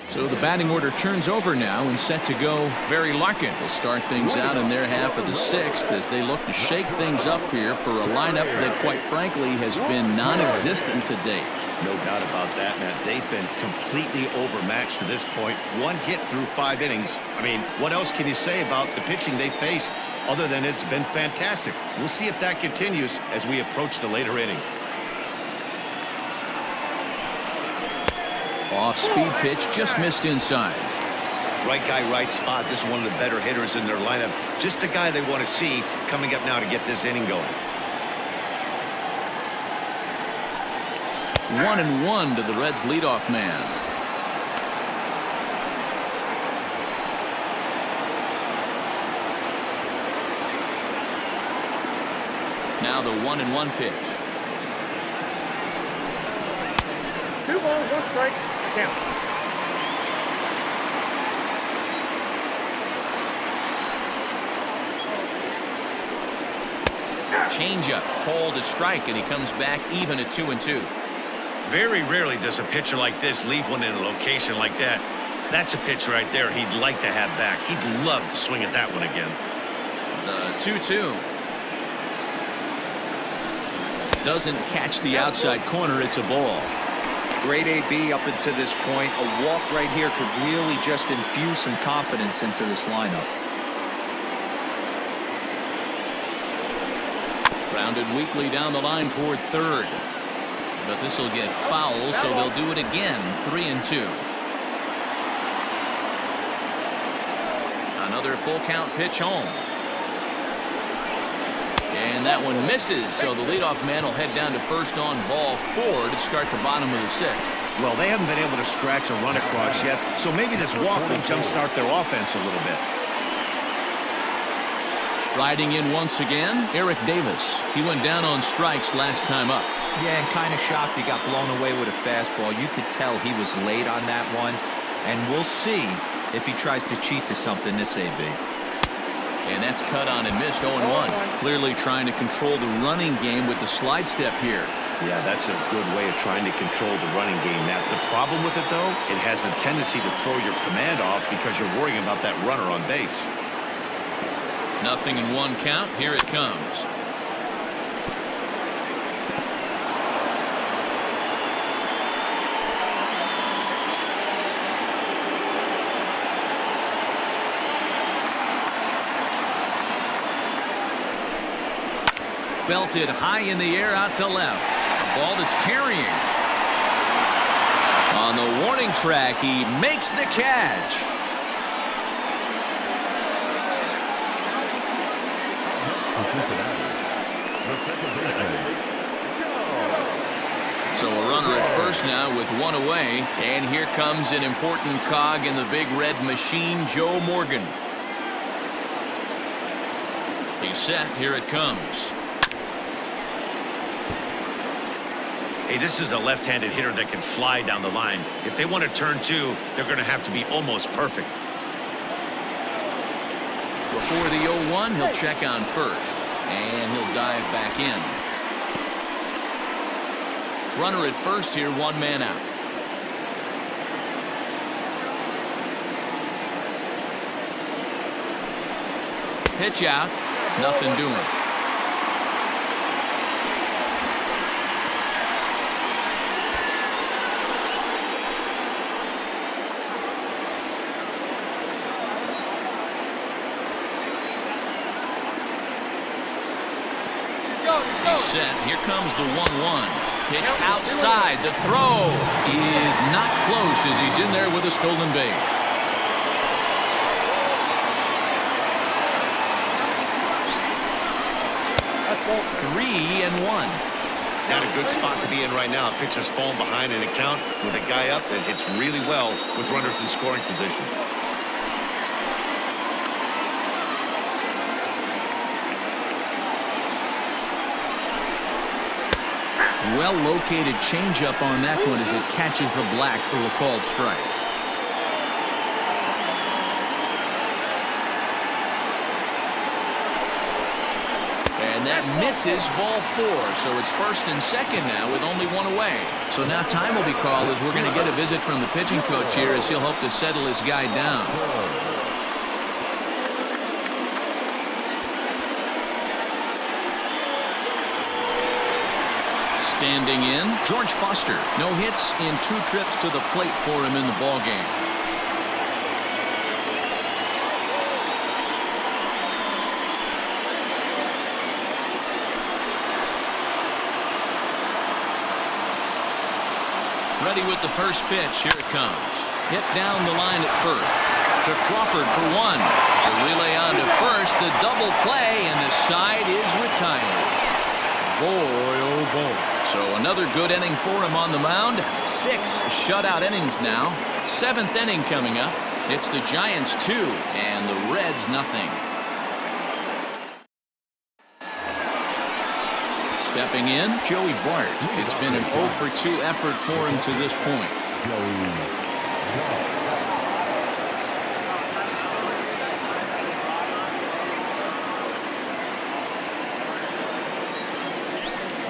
So the batting order turns over now and set to go. Barry Larkin will start things out in their half of the 6th as they look to shake things up here for a lineup that, quite frankly, has been non-existent to date. No doubt about that, man. They've been completely overmatched to this point. 1 hit through 5 innings. I mean, what else can you say about the pitching they faced other than it's been fantastic? We'll see if that continues as we approach the later inning. Off-speed pitch, just missed inside. Right guy, right spot. This is one of the better hitters in their lineup. Just the guy they want to see coming up now to get this inning going. 1-1 to the Reds' leadoff man. Now the 1-1 pitch. 2 balls, 1 strike. Count. Changeup, called a strike, and he comes back even at 2-2. Very rarely does a pitcher like this leave one in a location like that. That's a pitch right there he'd like to have back. He'd love to swing at that one again. The 2-2. Doesn't catch the outside corner. It's a ball. Great AB up until this point. A walk right here could really just infuse some confidence into this lineup. Grounded weakly down the line toward third. But this will get foul, so they'll do it again. 3-2. Another full count pitch home. And that one misses, so the leadoff man will head down to first on ball 4 to start the bottom of the 6th. Well, they haven't been able to scratch a run across yet, so maybe this walk will jumpstart their offense a little bit. Riding in once again, Eric Davis. He went down on strikes last time up. Yeah, and kind of shocked he got blown away with a fastball. You could tell he was late on that one, and we'll see if he tries to cheat to something this AB. And that's cut on and missed. 0-1. Clearly trying to control the running game with the slide step here. Yeah, that's a good way of trying to control the running game, Matt. The problem with it, though, it has a tendency to throw your command off because you're worrying about that runner on base. 0-1 count. Here it comes. Belted high in the air out to left. A ball that's carrying. On the warning track, he makes the catch. So a runner at first now with 1 away, and here comes an important cog in the big red machine, Joe Morgan. He's set. Here it comes. Hey, this is a left-handed hitter that can fly down the line. If they want to turn 2, they're going to have to be almost perfect. Before the 0-1, he'll check on first, and he'll dive back in. Runner at first here, 1 man out. Pitch out, nothing doing. set. Here comes the 1-1. Pitch outside. The throw is not close as he's in there with a stolen base. That's 3-1. Not a good spot to be in right now. Pitcher's falling behind in a count with a guy up that hits really well with runners in scoring position. Well-located changeup on that one as it catches the black for a called strike. And that misses ball 4. So it's first and second now with only one away. So now time will be called as we're going to get a visit from the pitching coach here as he'll hope to settle his guy down. Standing in, George Foster. No hits in 2 trips to the plate for him in the ballgame. Ready with the first pitch. Here it comes. Hit down the line at first. To Crawford for 1. The relay on to first. The double play, and the side is retired. Boy, oh boy. So another good inning for him on the mound. 6 shutout innings now. 7th inning coming up. It's the Giants 2 and the Reds nothing. Stepping in, Joey Bart. It's been an 0 for 2 effort for him to this point.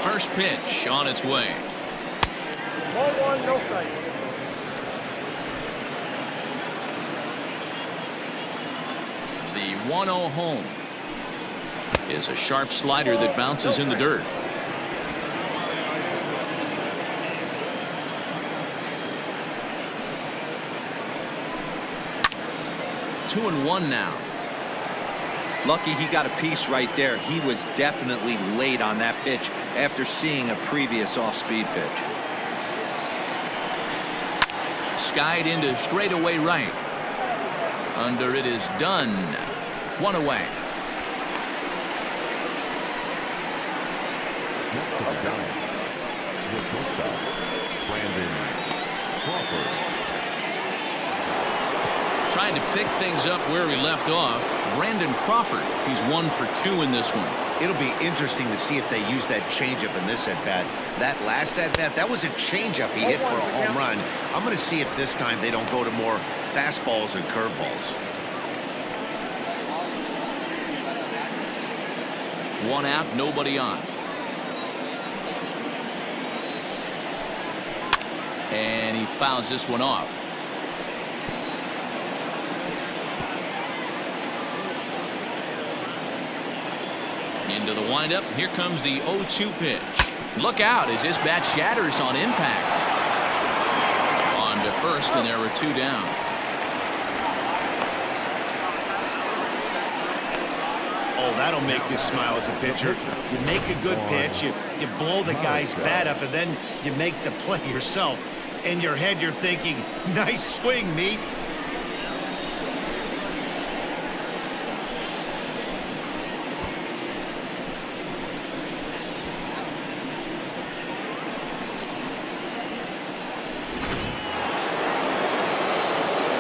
First pitch on its way. Ball 1, no strike. The 1-0 home is a sharp slider that bounces in the dirt. Two and one now. Lucky he got a piece right there. He was definitely late on that pitch after seeing a previous off-speed pitch. Skied into straightaway right. Under it is done. 1 away. Next to the Giants, with shortstop, Brandon Crawford. Trying to pick things up where he left off. Brandon Crawford. He's 1 for 2 in this one. It'll be interesting to see if they use that changeup in this at-bat. That last at-bat, that was a changeup he hit for a home run. I'm going to see if this time they don't go to more fastballs and curveballs. 1 out, nobody on. And he fouls this one off. Into the windup. Here comes the 0-2 pitch. Look out as this bat shatters on impact. On to first, and there were 2 down. Oh, that'll make you smile as a pitcher. You make a good pitch, you blow the guy's bat up, and then you make the play yourself. In your head, you're thinking, nice swing, meat.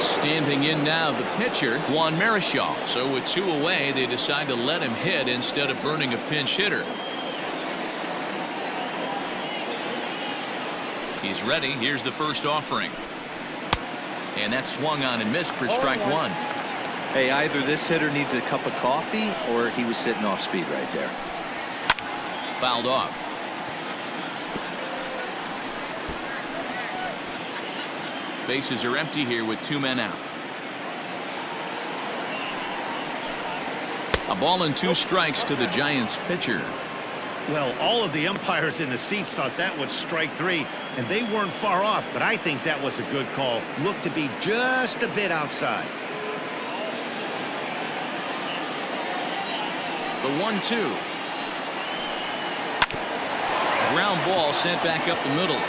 Standing in now, the pitcher, Juan Marichal. So with 2 away, they decide to let him hit instead of burning a pinch hitter. He's ready. Here's the first offering. And that swung on and missed for strike 1. Hey, either this hitter needs a cup of coffee or he was sitting off speed right there. Fouled off. Bases are empty here with 2 men out. A ball and 2 strikes to the Giants pitcher. Well, all of the umpires in the seats thought that was strike 3, and they weren't far off, but I think that was a good call. Looked to be just a bit outside. The 1-2. ground ball sent back up the middle.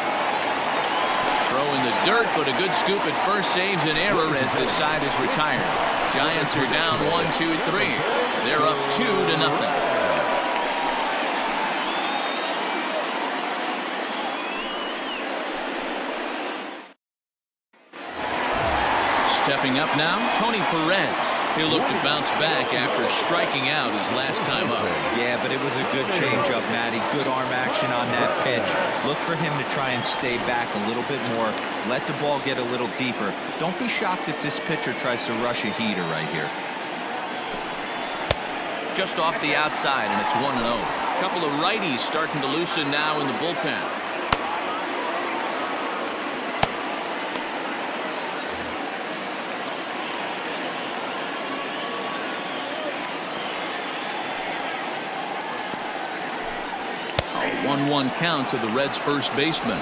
Throw in the dirt, but a good scoop at first saves an error as this side is retired. Giants are down 1-2-3. They're up 2-0. Stepping up now, Tony Perez. He'll look to bounce back after striking out his last time up. Yeah, but it was a good changeup, Matty. Good arm action on that pitch. Look for him to try and stay back a little bit more. Let the ball get a little deeper. Don't be shocked if this pitcher tries to rush a heater right here. Just off the outside, and it's 1-0. A couple of righties starting to loosen now in the bullpen. A 1-1 count to the Reds' first baseman.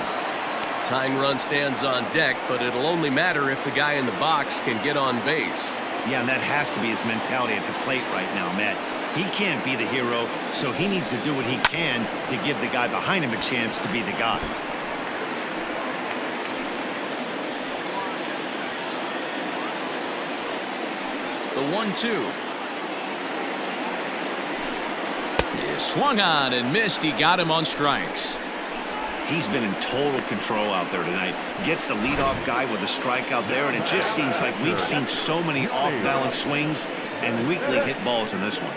Tying run stands on deck, but it'll only matter if the guy in the box can get on base. Yeah, and that has to be his mentality at the plate right now, Matt. He can't be the hero, so he needs to do what he can to give the guy behind him a chance to be the guy. The 1-2. He swung on and missed. He got him on strikes. He's been in total control out there tonight. Gets the leadoff guy with a strike out there, and it just seems like we've seen so many off-balance swings and weakly hit balls in this one.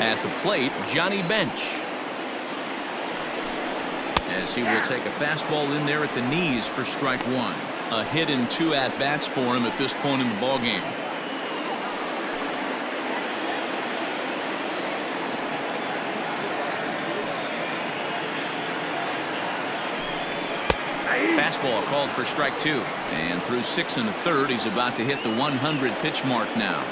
At the plate, Johnny Bench. As he will take a fastball in there at the knees for strike one. A hit and 2 at-bats for him at this point in the ballgame. Fastball called for strike 2. And through 6 1/3, he's about to hit the 100 pitch mark now.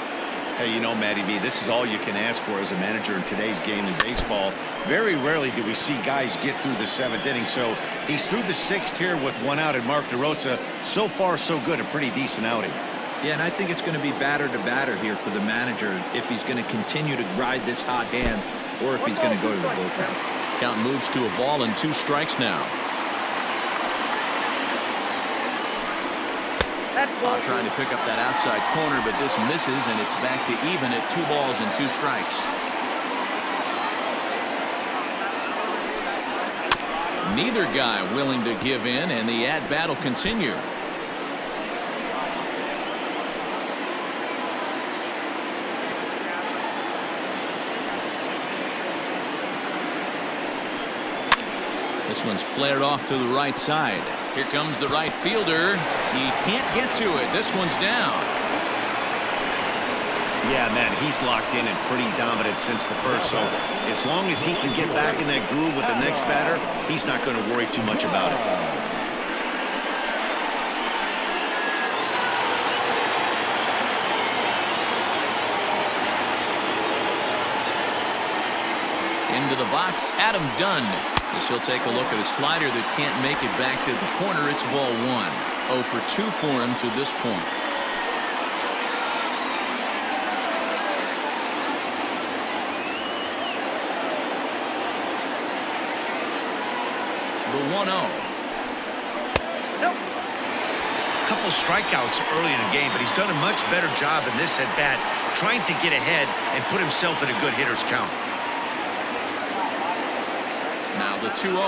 Hey, you know, Matty B, this is all you can ask for as a manager in today's game in baseball. Very rarely do we see guys get through the 7th inning. So he's through the 6th here with 1 out, and Mark DeRosa, so far so good, a pretty decent outing. Yeah, and I think it's going to be batter to batter here for the manager if he's going to continue to ride this hot hand or if he's going to go to the bullpen. Count moves to a ball and 2 strikes now. Trying to pick up that outside corner, but this misses, and it's back to even at 2 balls and 2 strikes. Neither guy willing to give in, and the at-bat will continue. This one's flared off to the right side. Here comes the right fielder. He can't get to it. This one's down. Yeah, man, he's locked in and pretty dominant since the first. So as long as he can get back in that groove with the next batter, he's not going to worry too much about it. Into the box, Adam Dunn. As he'll take a look at a slider that can't make it back to the corner. It's ball 1. 0 for 2 for him to this point. The 1-0. Couple strikeouts early in the game, but he's done a much better job in this at bat, trying to get ahead and put himself in a good hitter's count. Now the 2-0.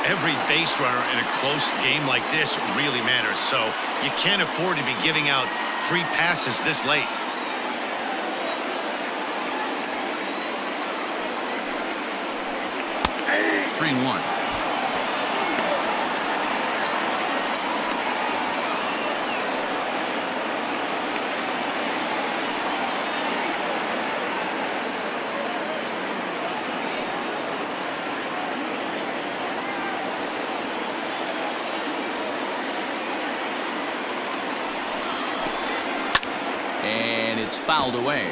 Every base runner in a close game like this really matters, so you can't afford to be giving out free passes this late. Hey. 3-1. And it's fouled away.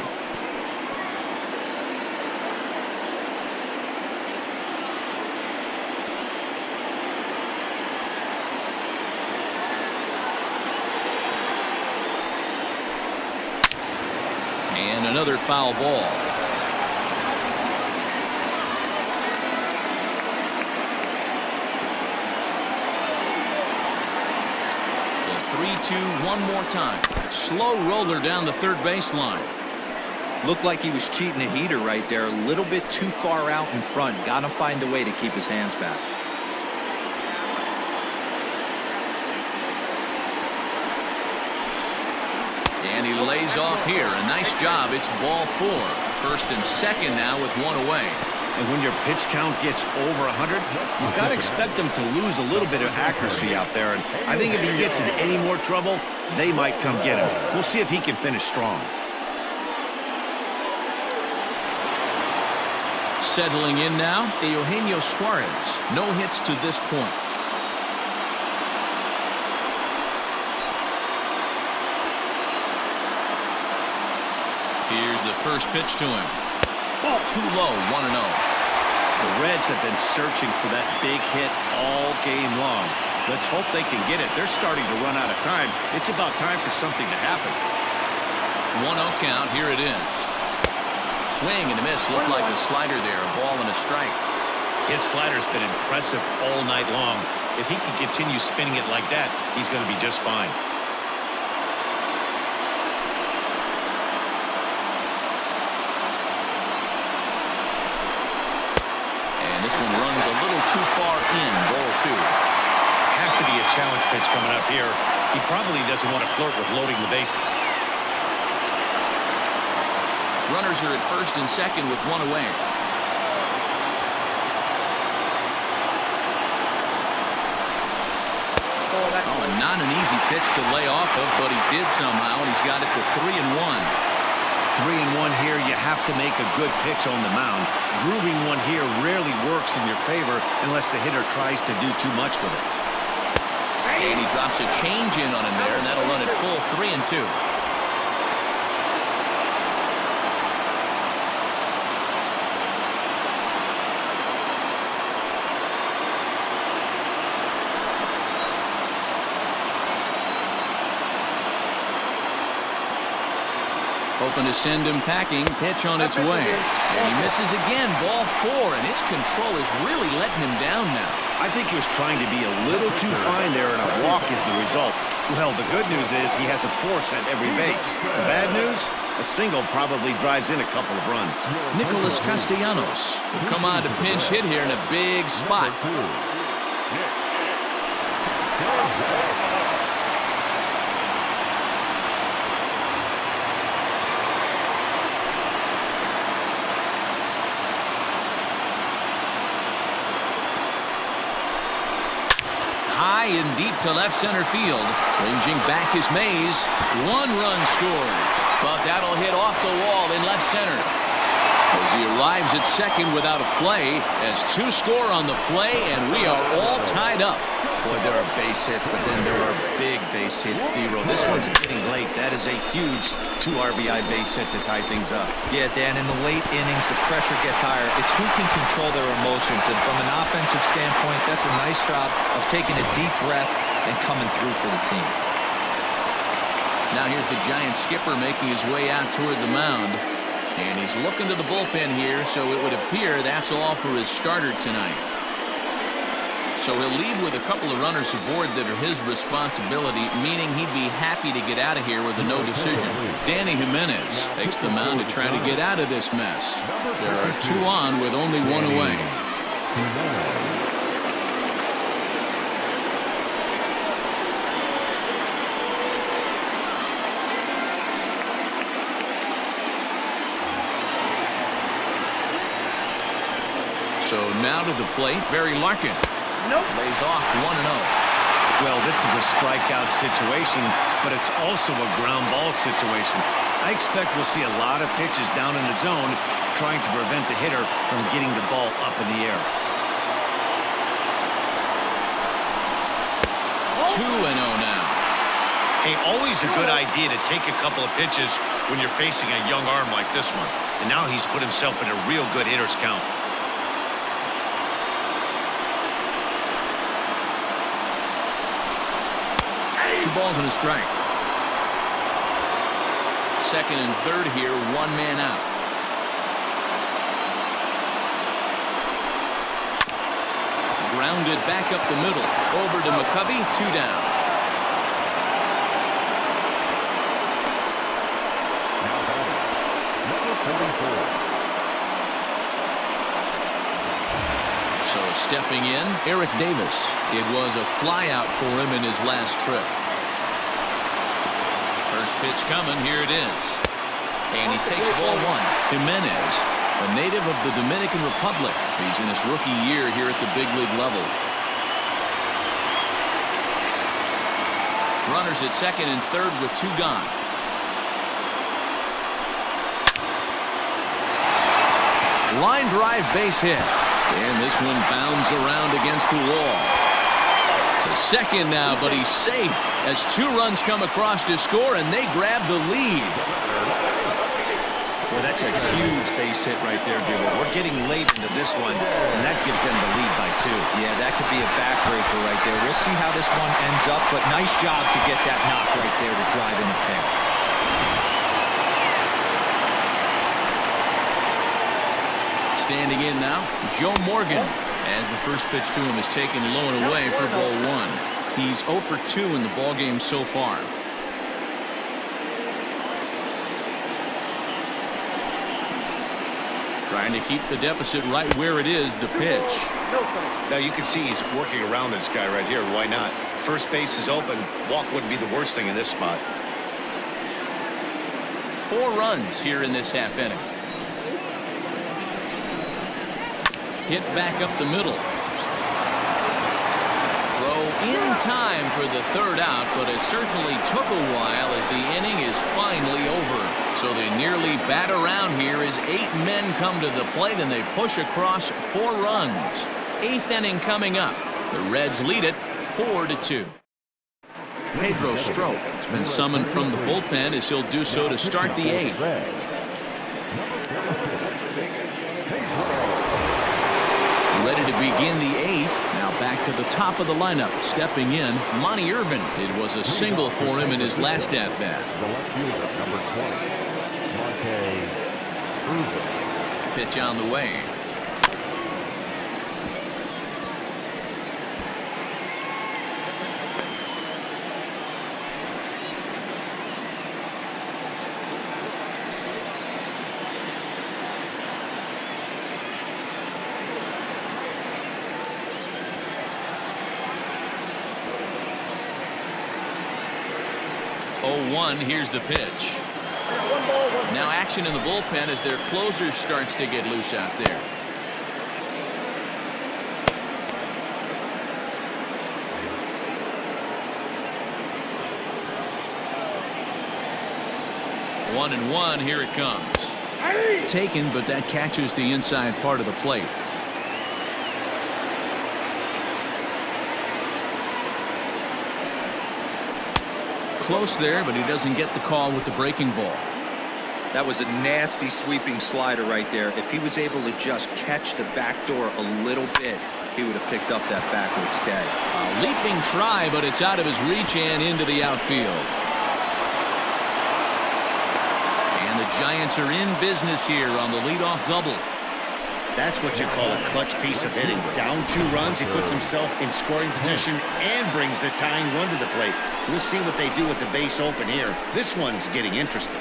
And another foul ball. The 3-2 one more time. Slow roller down the third baseline. Looked like he was cheating a heater right there. A little bit too far out in front. Got to find a way to keep his hands back. And he lays off here. A nice job. It's ball 4. First and second now with one away. And when your pitch count gets over 100, you've got to expect them to lose a little bit of accuracy out there. And I think if he gets in any more trouble, they might come get him. We'll see if he can finish strong. Settling in now, Eugenio Suarez. No hits to this point. Here's the first pitch to him. Too low, 1-0. The Reds have been searching for that big hit all game long. Let's hope they can get it. They're starting to run out of time. It's about time for something to happen. 1-0 count. Here it is. Swing and a miss. Looked like a slider there. A ball and a strike. His slider's been impressive all night long. If he can continue spinning it like that, he's going to be just fine. And this one runs a little too far in. Ball 2. Has to be a challenge pitch coming up here. He probably doesn't want to flirt with loading the bases. Runners are at first and second with one away. Oh, and not an easy pitch to lay off of, but he did somehow, and he's got it to 3-1. 3-1 here. You have to make a good pitch on the mound. Grooving one here rarely works in your favor unless the hitter tries to do too much with it. And he drops a change in on him there, and that'll run it full 3-2. Hoping to send him packing. Pitch on its way. And he misses again. Ball 4. And his control is really letting him down now. I think he was trying to be a little too fine there, and a walk is the result. Well, the good news is he has a force at every base. The bad news? A single probably drives in a couple of runs. Nicholas Castellanos will come on to pinch hit here in a big spot. High and deep to left center field. Ranging back is Mays. 1 run scores. But that'll hit off the wall in left center. As he arrives at second without a play, as 2 score on the play, and we are all tied up. Boy, there are base hits, but then there are big base hits, D-Roll. This one's getting late. That is a huge 2 RBI base hit to tie things up. Yeah, Dan, in the late innings, the pressure gets higher. It's who can control their emotions. And from an offensive standpoint, that's a nice job of taking a deep breath and coming through for the team. Now here's the Giants skipper making his way out toward the mound. And he's looking to the bullpen here, so it would appear that's all for his starter tonight. So he'll leave with a couple of runners aboard that are his responsibility, meaning he'd be happy to get out of here with a no decision. Danny Jimenez takes the mound to try to get out of this mess. There are 2 on with only 1 away. So now to the plate, Barry Larkin. Lays off 1-0. Well, this is a strikeout situation, but it's also a ground ball situation. I expect we'll see a lot of pitches down in the zone trying to prevent the hitter from getting the ball up in the air. 2-0 now. Hey, always a good idea to take a couple of pitches when you're facing a young arm like this one. And now he's put himself in a real good hitter's count. 2 balls and a strike. second and third here, one man out. Grounded back up the middle. Over to McCovey, 2 down. Now batting, number 44. So stepping in, Eric Davis. It was a flyout for him in his last trip. First pitch coming, here it is. And he takes ball one. Jimenez, a native of the Dominican Republic. He's in his rookie year here at the big league level. Runners at second and third with 2 gone. Line drive base hit. And this one bounds around against the wall. To second now, but he's safe as 2 runs come across to score, and they grab the lead. Well, that's a huge base hit right there, Gilbert. We're getting late into this one, and that gives them the lead by 2. Yeah, that could be a backbreaker right there. We'll see how this one ends up, but nice job to get that knock right there to drive in the pair. Standing in now, Joe Morgan, as the first pitch to him is taken low and away for ball 1. He's 0 for 2 in the ballgame so far. Trying to keep the deficit right where it is, the pitch. Now you can see he's working around this guy right here. Why not? First base is open. Walk wouldn't be the worst thing in this spot. 4 runs here in this half inning. Hit back up the middle. Throw in time for the 3rd out, but it certainly took a while as the inning is finally over. So they nearly bat around here as 8 men come to the plate and they push across 4 runs. 8th inning coming up. The Reds lead it 4-2. Pedro Strop has been summoned from the bullpen as he'll do so to start the 8th. Ready to begin the 8th. Now back to the top of the lineup. Stepping in, Monty Irvin. It was a single for him in his last at-bat. The left fielder, number 20, Monte Irvin. Pitch on the way. Here's the pitch. Now action in the bullpen as their closer starts to get loose out there. One and one, here it comes. Taken, but that catches the inside part of the plate. Close there, but he doesn't get the call with the breaking ball. That was a nasty sweeping slider right there. If he was able to just catch the back door a little bit, he would have picked up that backwards K. A leaping try, but it's out of his reach and into the outfield. And the Giants are in business here on the leadoff double. That's what you call a clutch piece of hitting. Down 2 runs, he puts himself in scoring position and brings the tying run to the plate. We'll see what they do with the base open here. This one's getting interesting.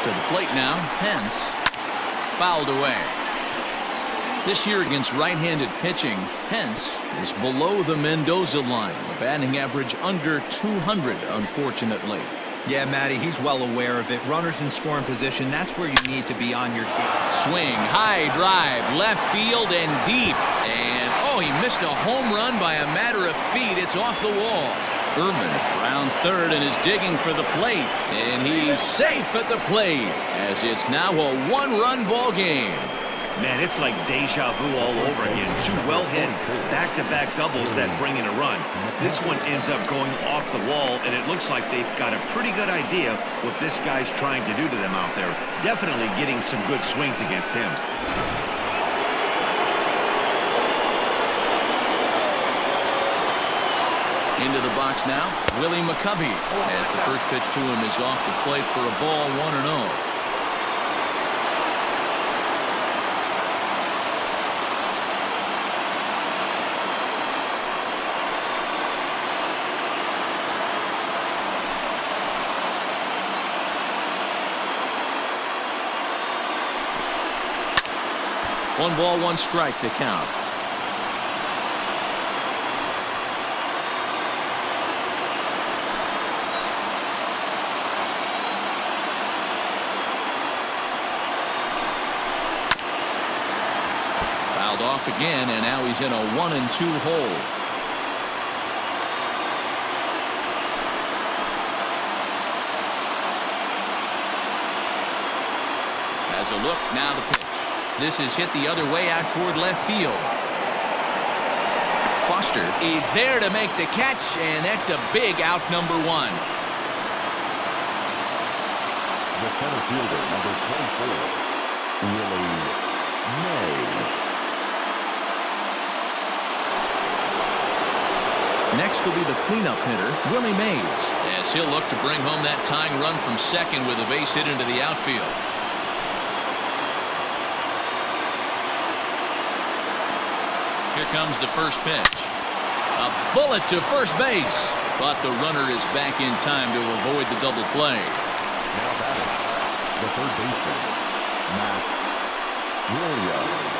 To the plate now, Pence. Fouled away. This year against right-handed pitching, Pence is below the Mendoza line. A batting average under 200, unfortunately. Yeah, Matty, he's well aware of it. Runners in scoring position, that's where you need to be on your game. Swing, high drive, left field and deep. And, oh, he missed a home run by a matter of feet. It's off the wall. Irvin rounds third and is digging for the plate. And he's safe at the plate as it's now a 1-run ball game. Man, it's like deja vu all over again. Two well-hit back-to-back doubles that bring in a run. This one ends up going off the wall, and it looks like they've got a pretty good idea what this guy's trying to do to them out there. Definitely getting some good swings against him. Into the box now, Willie McCovey, as the first pitch to him is off the plate for a ball, 1-0. One ball, one strike, the count. Fouled off again, and now he's in a 1-2 hole. Has a look, now the pitch. This is hit the other way out toward left field. Foster is there to make the catch, and that's a big out, number one. The center fielder, number 24, Willie Mays. Next will be the cleanup hitter, Willie Mays, as he'll look to bring home that tying run from second with a base hit into the outfield. Here comes the first pitch. A bullet to first base, but the runner is back in time to avoid the double play. Now batting, the third baseman, Matt Williams.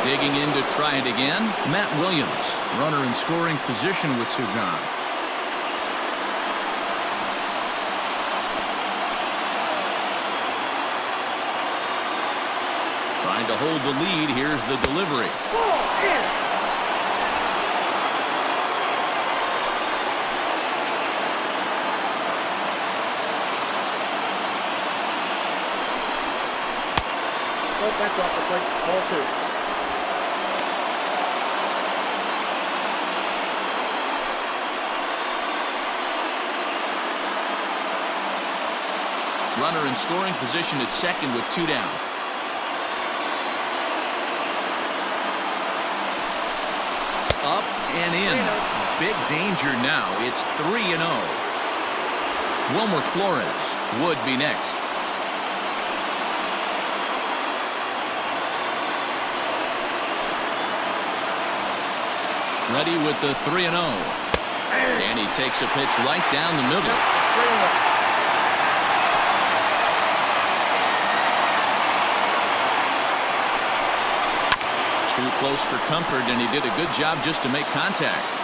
Digging in to try it again, Matt Williams, runner in scoring position with two gone. Trying to hold the lead. Here's the delivery. That's off the plate. Ball two. Runner in scoring position at second with two down. Up and in. Big danger now. It's 3-0. Wilmer Flores would be next. Ready with the 3-0. And he takes a pitch right down the middle. Too close for comfort, and he did a good job just to make contact.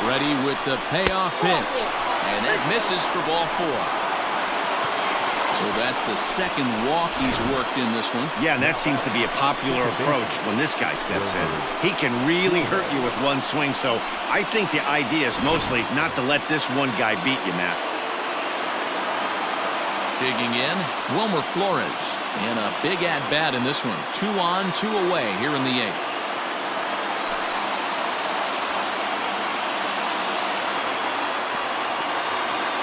Ready with the payoff pitch, and that misses for ball four. So that's the second walk he's worked in this one. Yeah, and that seems to be a popular approach when this guy steps in. He can really hurt you with one swing, so I think the idea is mostly not to let this one guy beat you, Matt. Digging in, Wilmer Flores, and a big at-bat in this one. 2 on, 2 away here in the 8th.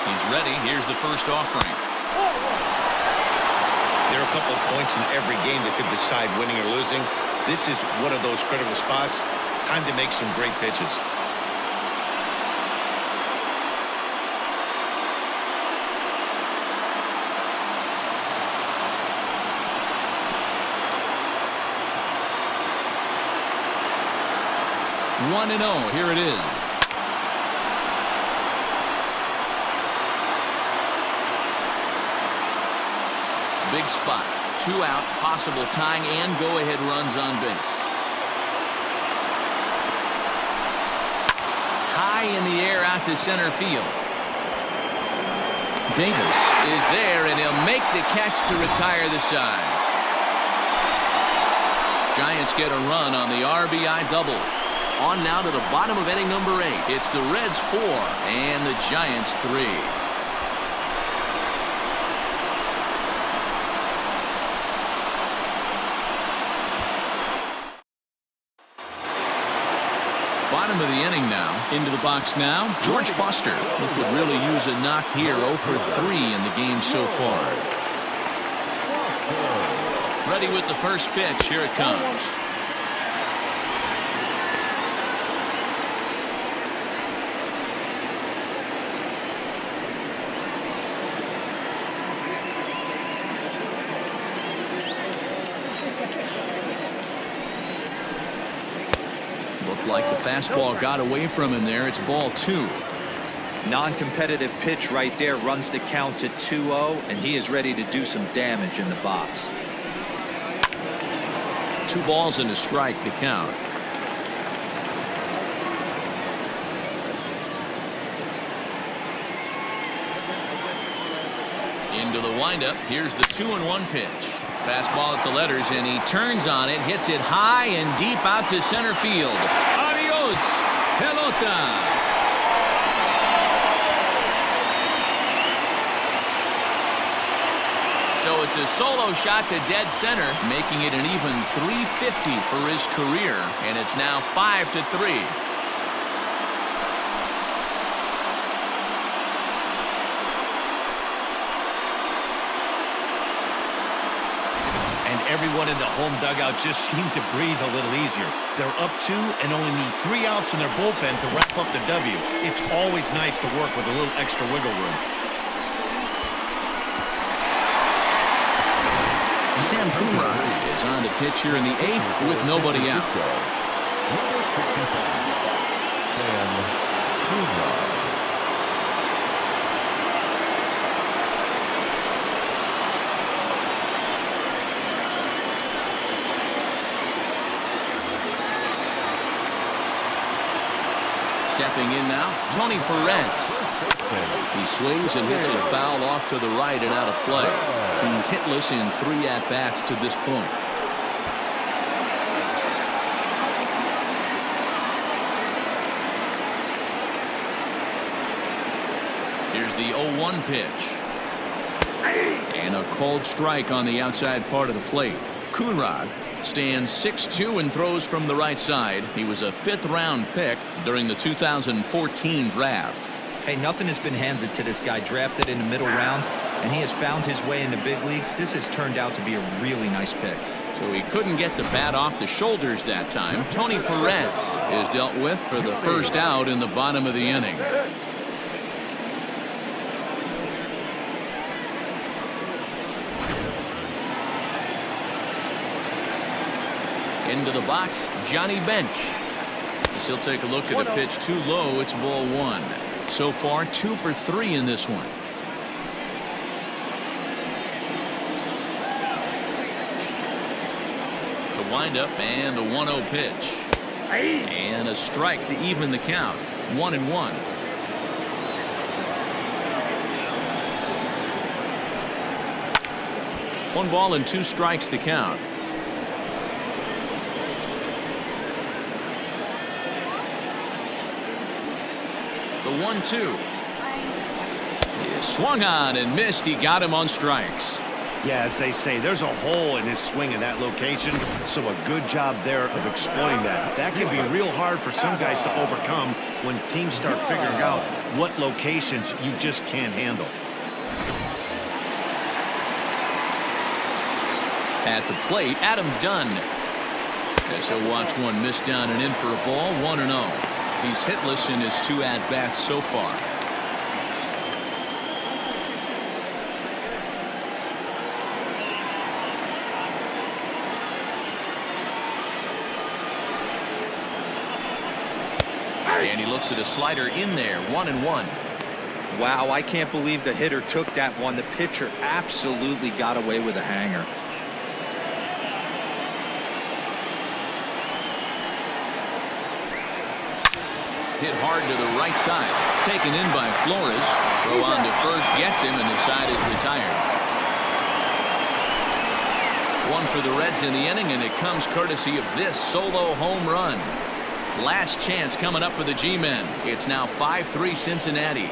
He's ready. Here's the first offering. There are a couple of points in every game that could decide winning or losing. This is one of those critical spots. Time to make some great pitches. One and 0. Here it is. Big spot. 2 out, possible tying and go-ahead runs on base. High in the air out to center field. Davis is there, and he'll make the catch to retire the side. Giants get a run on the RBI double. On now to the bottom of inning number 8. It's the Reds 4 and the Giants 3. Bottom of the inning now. Into the box now, George Foster, who could really use a knock here. 0 for 3 in the game so far. Ready with the first pitch. Here it comes. Looked like the fastball got away from him there. It's ball 2. Non-competitive pitch right there, runs the count to 2-0, and he is ready to do some damage in the box. 2 balls and a strike to count. Into the windup. Here's the 2-1 pitch. Fastball at the letters, and he turns on it, hits it high and deep out to center field. Adios, pelota. So it's a solo shot to dead center, making it an even .350 for his career, and it's now 5-3. Everyone in the home dugout just seemed to breathe a little easier. They're up 2 and only need 3 outs in their bullpen to wrap up the W. It's always nice to work with a little extra wiggle room. Sam Coonrod is on to pitch here in the 8th with nobody out. Number 65, Sam Coonrod. Stepping in now, Tony Perez. He swings and hits it foul off to the right and out of play. He's hitless in 3 at-bats to this point. Here's the 0-1 pitch. And a cold strike on the outside part of the plate. Coonrod stands 6'2" and throws from the right side. He was a 5th-round pick during the 2014 draft. Hey, nothing has been handed to this guy. Drafted in the middle rounds, and he has found his way in the big leagues. This has turned out to be a really nice pick. So he couldn't get the bat off the shoulders that time. Tony Perez is dealt with for the first out in the bottom of the inning. Into the box, Johnny Bench. He'll take a look at a pitch too low. It's ball 1. So far, 2 for 3 in this one. The windup and the 1-0 pitch. And a strike to even the count. 1-1. One ball and 2 strikes to count. The 1-2. He swung on and missed. He got him on strikes. Yeah, as they say, there's a hole in his swing in that location, so a good job there of exploiting that. That can be real hard for some guys to overcome when teams start figuring out what locations you just can't handle. At the plate, Adam Dunn. As he'll watch one miss down and in for a ball. 1-0. He's hitless in his 2 at-bats so far. And he looks at a slider in there. 1-1. Wow, I can't believe the hitter took that one. The pitcher absolutely got away with a hanger. Hit hard to the right side. Taken in by Flores. Throw on to first gets him, and the side is retired. 1 for the Reds in the inning, and it comes courtesy of this solo home run. Last chance coming up for the G-men. It's now 5-3 Cincinnati.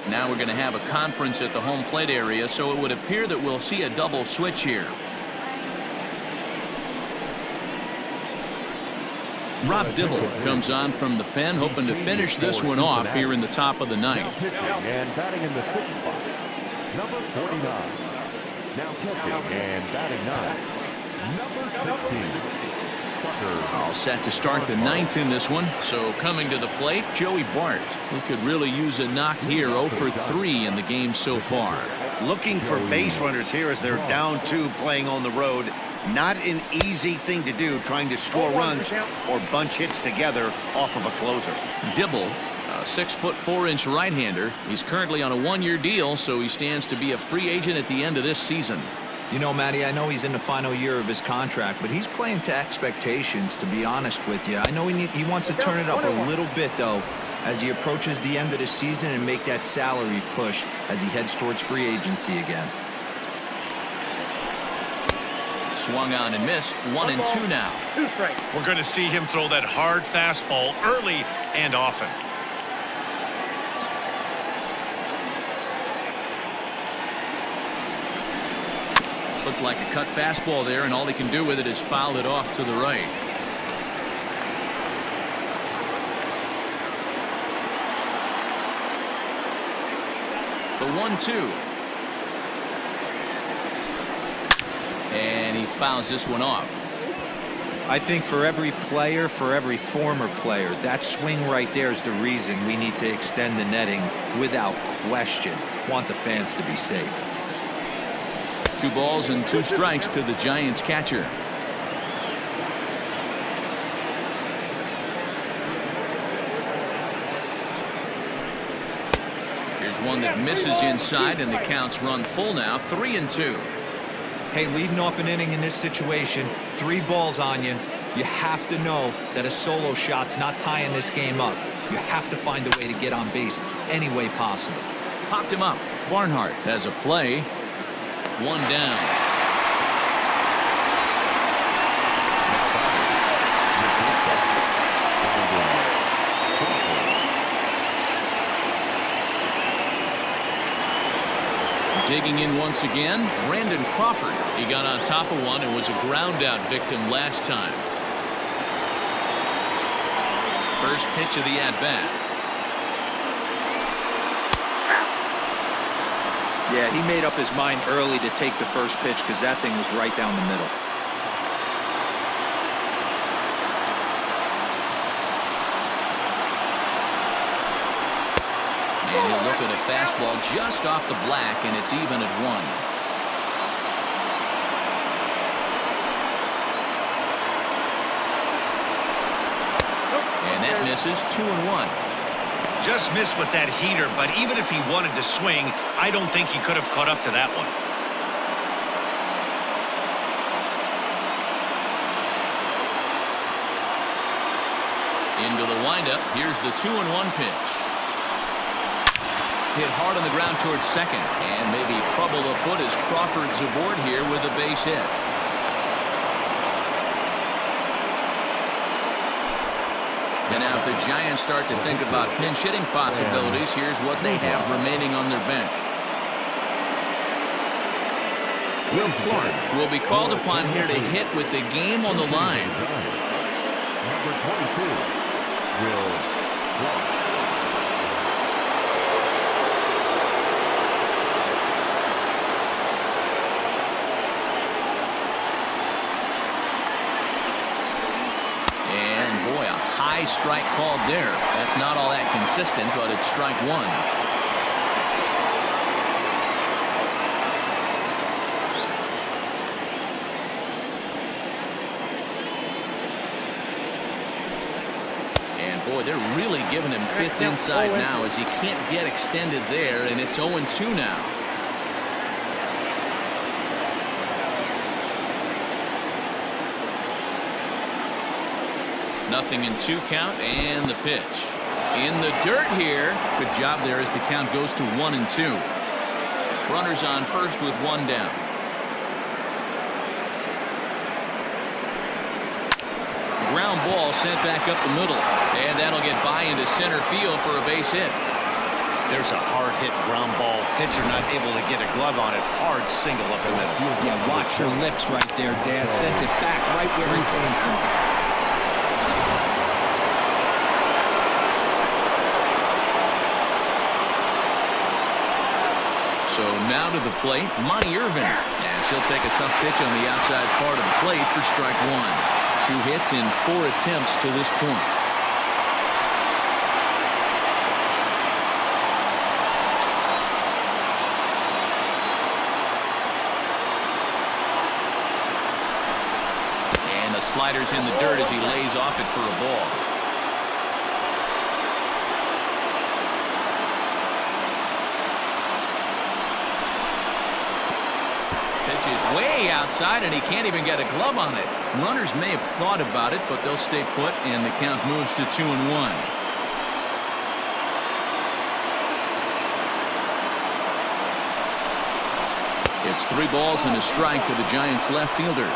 Now we're going to have a conference at the home plate area, so it would appear that we'll see a double switch here. Rob Dibble comes on from the pen, hoping to finish this one off here in the top of the ninth. Now pitching and batting in the sixth spot, number 49. Now pitching and batting ninth, number 16. All set to start the ninth in this one. So coming to the plate, Joey Bart. He could really use a knock here. 0 for 3 in the game so far. Looking for base runners here as they're down 2 playing on the road. Not an easy thing to do, trying to score runs or bunch hits together off of a closer. Dibble, a 6'4" right-hander. He's currently on a 1-year deal, so he stands to be a free agent at the end of this season. You know, Matty, I know he's in the final year of his contract, but he's playing to expectations, to be honest with you. I know he wants to turn it up a little bit, though, as he approaches the end of the season and make that salary push as he heads towards free agency again. Swung on and missed. 1-2 now. We're going to see him throw that hard fastball early and often. Looked like a cut fastball there, and all he can do with it is foul it off to the right. The 1-2. And he fouls this one off. I think for every player, for every former player, that swing right there is the reason we need to extend the netting without question. Want the fans to be safe. 2 balls and 2 strikes to the Giants catcher. Here's one that misses inside, and the count's run full now. 3-2. Hey, leading off an inning in this situation, 3 balls on you. You have to know that a solo shot's not tying this game up. You have to find a way to get on base any way possible. Popped him up. Barnhart has a play. 1 down. Digging in once again, Brandon Crawford. He got on top of one and was a ground out victim last time. First pitch of the at-bat. Yeah, he made up his mind early to take the first pitch because that thing was right down the middle. And he'll look at a fastball just off the black, and it's even at 1. And that misses. 2-1. Just missed with that heater, but even if he wanted to swing, I don't think he could have caught up to that one. Into the windup. Here's the 2-1 pitch. Hit hard on the ground towards second, and maybe trouble afoot as Crawford's aboard here with a base hit. And now if the Giants start to think about pinch hitting possibilities, here's what they have remaining on their bench. Will Clark will be called upon here to hit with the game on the line. Number 22, Will Clark. High strike called there. That's not all that consistent, but it's strike 1. And boy, they're really giving him fits inside now as he can't get extended there, and it's 0-2 now. Nothing in 2 count, and the pitch. In the dirt here. Good job there as the count goes to 1-2. Runners on first with 1 down. ground ball sent back up the middle. And that'll get by into center field for a base hit. There's a hard hit ground ball. Pitcher not able to get a glove on it. Hard single up the middle. Yeah, watch your lips right there, Dan. Sent it back right where it came from. So now to the plate, Monty Irvin. And she'll take a tough pitch on the outside part of the plate for strike one. 2 hits in 4 attempts to this point. And the slider's in the dirt as he lays off it for a ball. Is way outside, and he can't even get a glove on it. Runners may have thought about it, but they'll stay put, and the count moves to 2-1. It's 3 balls and a strike to the Giants left fielder.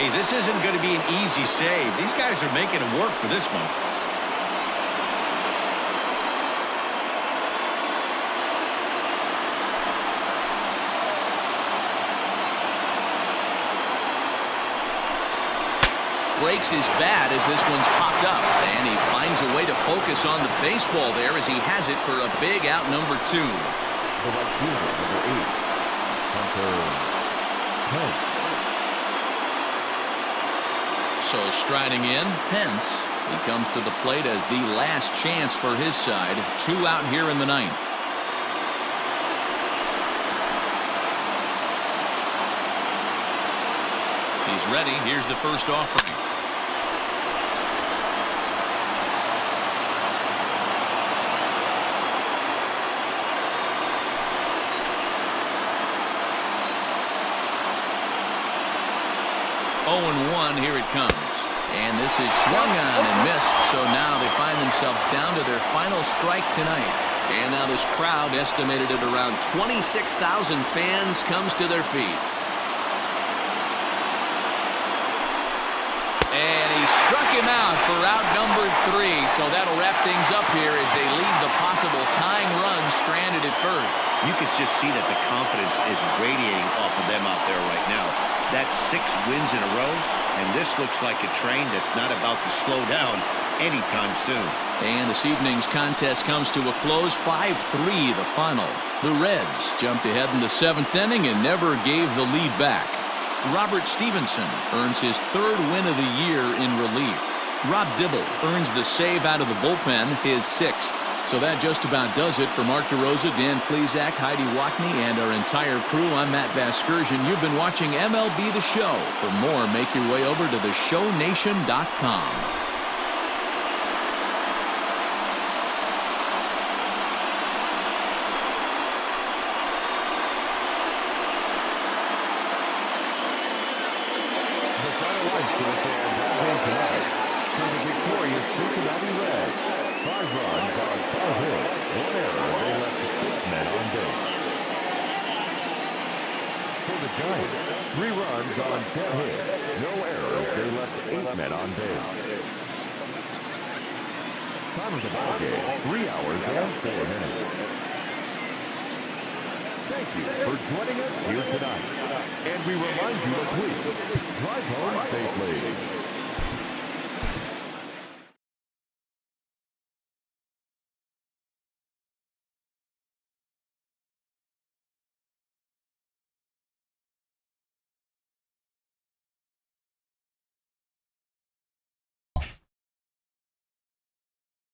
Hey, this isn't going to be an easy save. These guys are making it work for this one. Breaks his bat as this one's popped up, and he finds a way to focus on the baseball there as he has it for a big out number 2. The right fielder, number 8, Hunter Pence. So striding in, Pence. He comes to the plate as the last chance for his side. 2 out here in the 9th. He's ready. Here's the first offering. Oh, 1, here it comes. And this is swung on and missed, so now they find themselves down to their final strike tonight. And now this crowd, estimated at around 26,000 fans, comes to their feet. And he struck him out for out number 3, so that'll wrap things up here as they leave the possible tying run stranded at first. You can just see that the confidence is radiating off of them out there right now. That's 6 wins in a row, and this looks like a train that's not about to slow down anytime soon. And this evening's contest comes to a close, 5-3 the final. The Reds jumped ahead in the 7th inning and never gave the lead back. Robert Stevenson earns his 3rd win of the year in relief. Rob Dibble earns the save out of the bullpen, his 6th. So that just about does it for Mark DeRosa, Dan Klezak, Heidi Watney, and our entire crew. I'm Matt Vasgersian. You've been watching MLB The Show. For more, make your way over to theshownation.com. Giants, 3 runs on 10 hits, no errors. They left 8 men on base. Time of the ball game, 3 hours and 4 minutes. Thank you for joining us here tonight. And we remind you to please drive home safely.